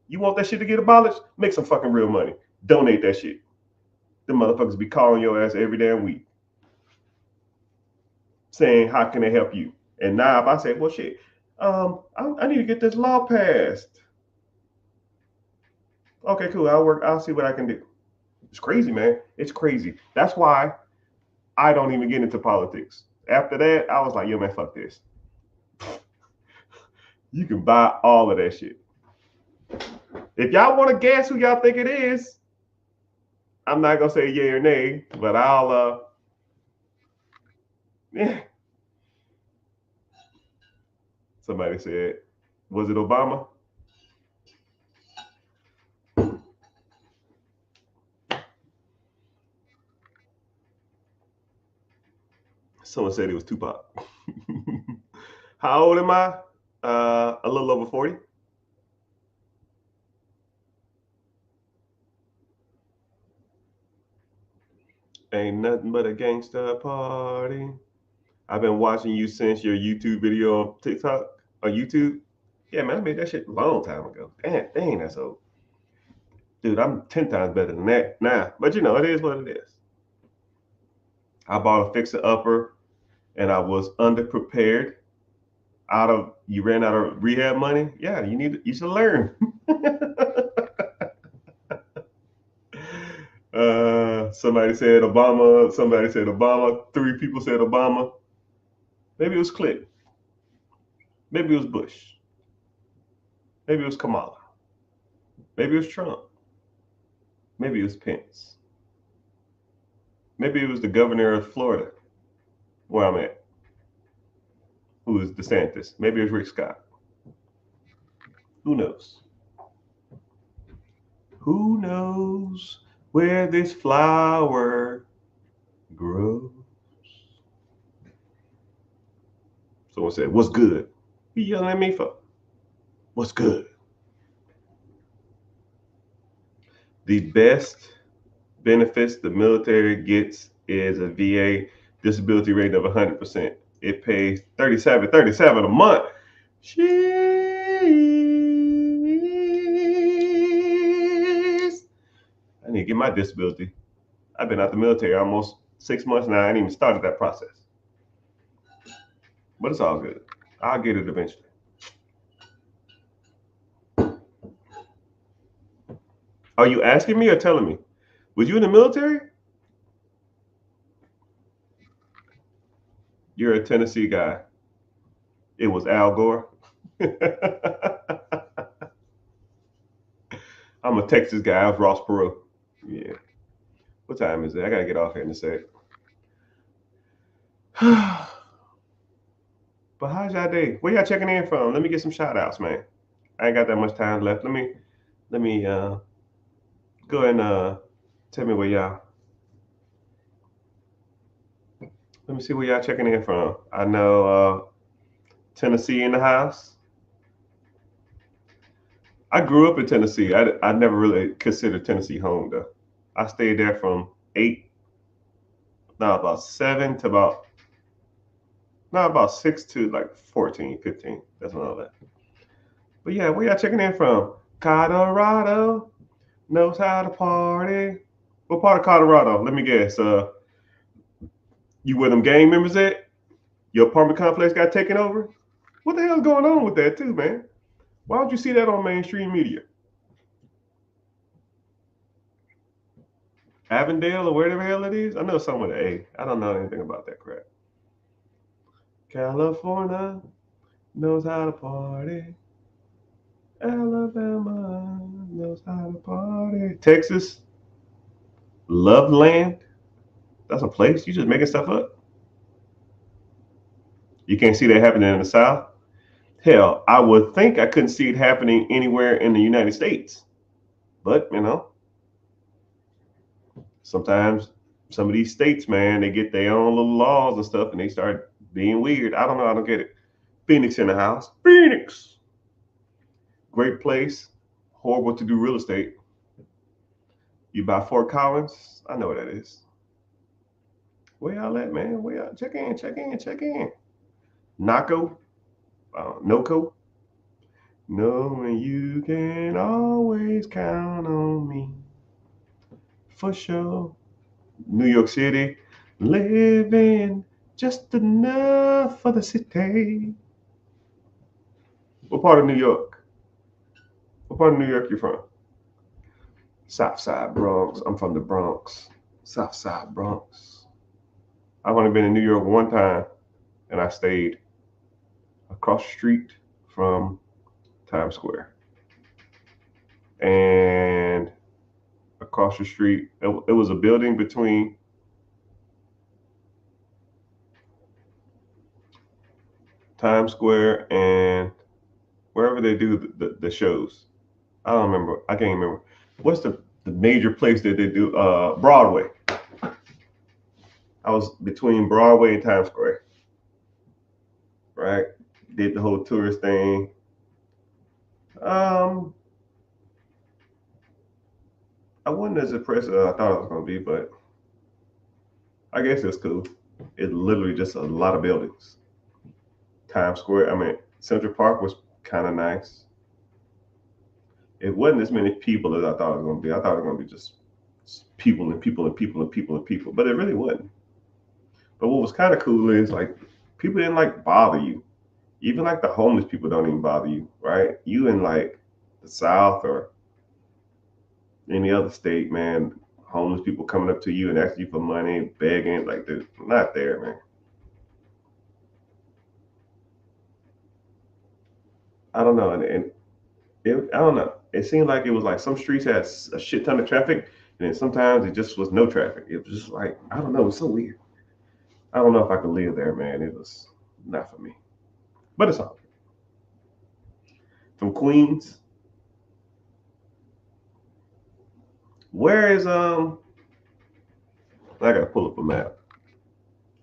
A: You want that shit to get abolished? Make some fucking real money. Donate that shit. Them motherfuckers be calling your ass every damn week saying, how can they help you? And now if I say, well, shit, I need to get this law passed. Okay, cool. I'll see what I can do. It's crazy, man. It's crazy. That's why I don't even get into politics. After that, I was like, yo, man, fuck this. You can buy all of that shit. If y'all want to guess who y'all think it is, I'm not going to say yay or nay, but I'll, yeah. Somebody said, was it Obama? Someone said it was Tupac. How old am I? A little over 40. Ain't nothing but a gangsta party. I've been watching you since your YouTube video on TikTok or YouTube. Yeah, man, I made that shit a long time ago. Dang, that's old. Dude, I'm 10 times better than that now. But you know, it is what it is. I bought a fixer-upper and I was underprepared. You ran out of rehab money. Yeah, you should learn. Somebody said Obama. Somebody said Obama. 3 people said Obama. Maybe it was Clinton. Maybe it was Bush. Maybe it was Kamala. Maybe it was Trump. Maybe it was Pence. Maybe it was the governor of Florida, where I'm at, who is DeSantis. Maybe it was Rick Scott. Who knows? Who knows where this flower grows? Someone said, "What's good?" What you yelling at me for? What's good? The best benefits the military gets is a VA disability rate of 100%. It pays $37 a month. Jeez. I need to get my disability. I've been out the military almost 6 months now. I ain't even started that process. But it's all good. I'll get it eventually. Are you asking me or telling me? Was you in the military? You're a Tennessee guy. It was Al Gore. I'm a Texas guy. I was Ross Perot. Yeah. What time is it? I gotta get off here in a sec. But how's y'all day? Where y'all checking in from? Let me get some shout outs, man. I ain't got that much time left. Let me go and tell me where y'all. Let me see where y'all checking in from. I know Tennessee in the house. I grew up in Tennessee. I never really considered Tennessee home though. I stayed there from 8, now about 7 to about 6 to like 14, 15. That's when all that. But yeah, where y'all checking in from? Colorado knows how to party. What part of Colorado? Let me guess. You where them gang members at? Your apartment complex got taken over? What the hell's going on with that too, man? Why don't you see that on mainstream media? Avondale or wherever the hell it is? I know something with an A. I don't know anything about that crap. California knows how to party. Alabama knows how to party. Texas, Loveland. That's a place. You just making stuff up. You can't see that happening in the South. Hell, I would think I couldn't see it happening anywhere in the United States. But, sometimes some of these states, man, they get their own little laws and stuff and they start being weird. I don't know. I don't get it. Phoenix in the house. Phoenix. Great place. Horrible to do real estate. You buy Fort Collins. I know what that is. Where y'all at, man? Where y'all? Check in. Naco. Noco. Knowing you can always count on me. For sure. New York City. Living just enough for the city. What part of New York? What part of New York you from? South Side Bronx. I'm from the Bronx. South Side Bronx. I've only been in New York one time, and I stayed across the street from Times Square. And across the street, it was a building between Times Square and wherever they do the shows. I don't remember. I can't remember. What's the major place that they do? Broadway. I was between Broadway and Times Square. Right? Did the whole tourist thing. I wasn't as impressed as I thought it was gonna be, but I guess it's cool. It's literally just a lot of buildings. Times Square, Central Park was kind of nice. It wasn't as many people as I thought it was gonna be. I thought it was gonna be just people and people and people and people and people, but it really wasn't. But what was kind of cool is like people didn't like bother you. Even like the homeless people don't even bother you, right? You in like the South or any other state, man, homeless people coming up to you and asking you for money, begging, like they're not there, man. I don't know, and I don't know. It seemed like it was like some streets had a shit ton of traffic, and then sometimes it just was no traffic. It was just like I don't know, it was so weird. I don't know if I could live there, man. It was not for me, but it's all from Queens. Where is I gotta pull up a map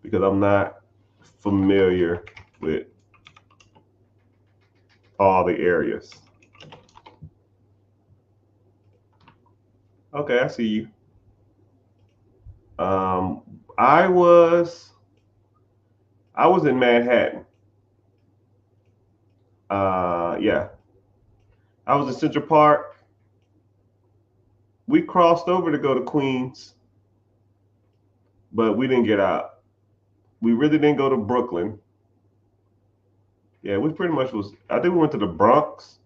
A: because I'm not familiar with all the areas. Okay, I see you. Um, I was I was in Manhattan. Yeah, I was in Central Park. We crossed over to go to Queens, but we didn't get out. We really didn't go to Brooklyn. Yeah, we pretty much was. I think we went to the Bronx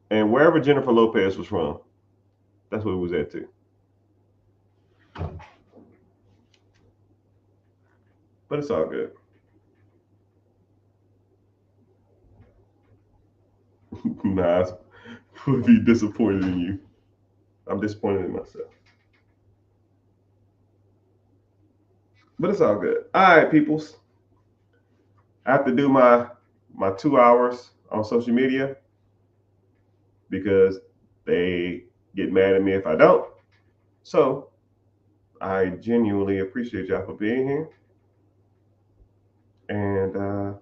A: and wherever Jennifer Lopez was from. That's where we was at too. But it's all good. Nah, I would be disappointed in you. I'm disappointed in myself. But it's all good. All right, peoples. I have to do my 2 hours on social media because they get mad at me if I don't. So I genuinely appreciate y'all for being here, and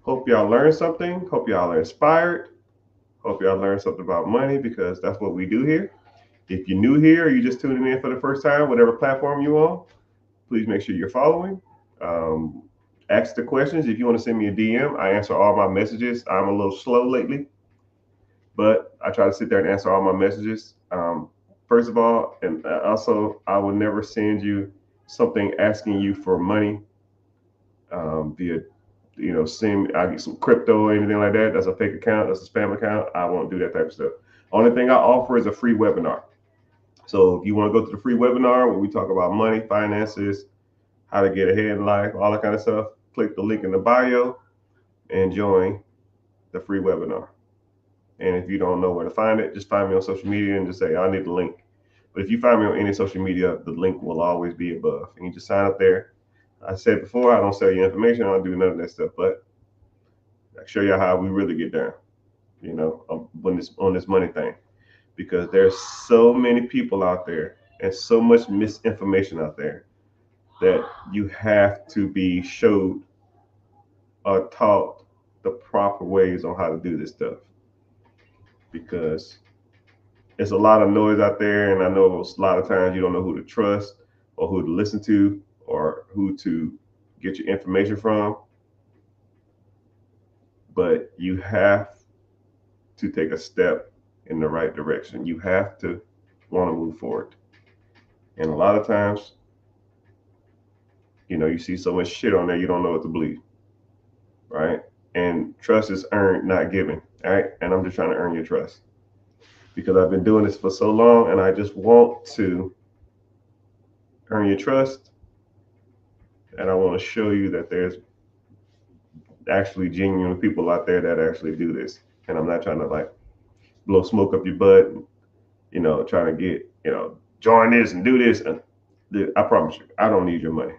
A: hope y'all learned something. Hope y'all are inspired. Hope y'all learned something about money because that's what we do here. If you're new here or you're just tuning in for the first time, whatever platform you're on, please make sure you're following. Um, Ask the questions. If you want to send me a DM, I answer all my messages. I'm a little slow lately, but I try to sit there and answer all my messages. First of all, and also, I will never send you something asking you for money via, send I get some crypto or anything like that. That's a fake account. That's a spam account. I won't do that type of stuff. Only thing I offer is a free webinar. So if you want to go to the free webinar where we talk about money, finances, how to get ahead in life, all that kind of stuff, click the link in the bio and join the free webinar. And if you don't know where to find it, just find me on social media and just say, I need the link. But if you find me on any social media, the link will always be above. And you just sign up there. I said before, I don't sell you information. I don't do none of that stuff. But I show you how we really get down, when this on this money thing. Because there's so many people out there and so much misinformation out there that you have to be showed or taught the proper ways on how to do this stuff. Because it's a lot of noise out there, and I know a lot of times you don't know who to trust or who to listen to or who to get your information from. But you have to take a step in the right direction. You have to want to move forward. And a lot of times, you see so much shit on there, you don't know what to believe, right? And trust is earned, not given, right? And I'm just trying to earn your trust because I've been doing this for so long, and I just want to earn your trust, and I want to show you that there's actually genuine people out there that actually do this, and I'm not trying to like blow smoke up your butt, and, trying to get join this and do this. And I promise you, I don't need your money,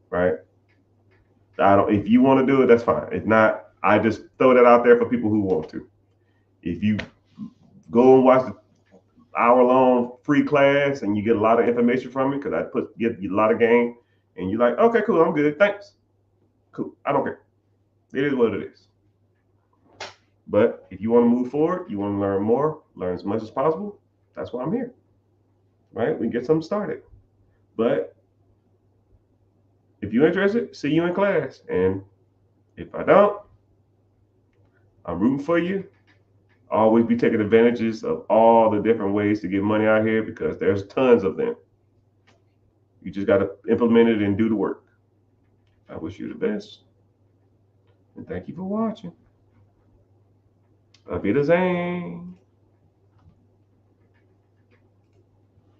A: right? I don't. If you want to do it, that's fine. If not, I just throw that out there for people who want to. If you go and watch the hour-long free class and you get a lot of information from me, because I get a lot of game, and you're like, okay, cool, I'm good, thanks, cool, I don't care. It is what it is. But if you want to move forward, you want to learn more, learn as much as possible, that's why I'm here, right? We get something started. But if you're interested, see you in class. And if I don't, I'm rooting for you. Always be taking advantages of all the different ways to get money out here because there's tons of them. You just got to implement it and do the work. I wish you the best. And thank you for watching. Auf Wiedersehen.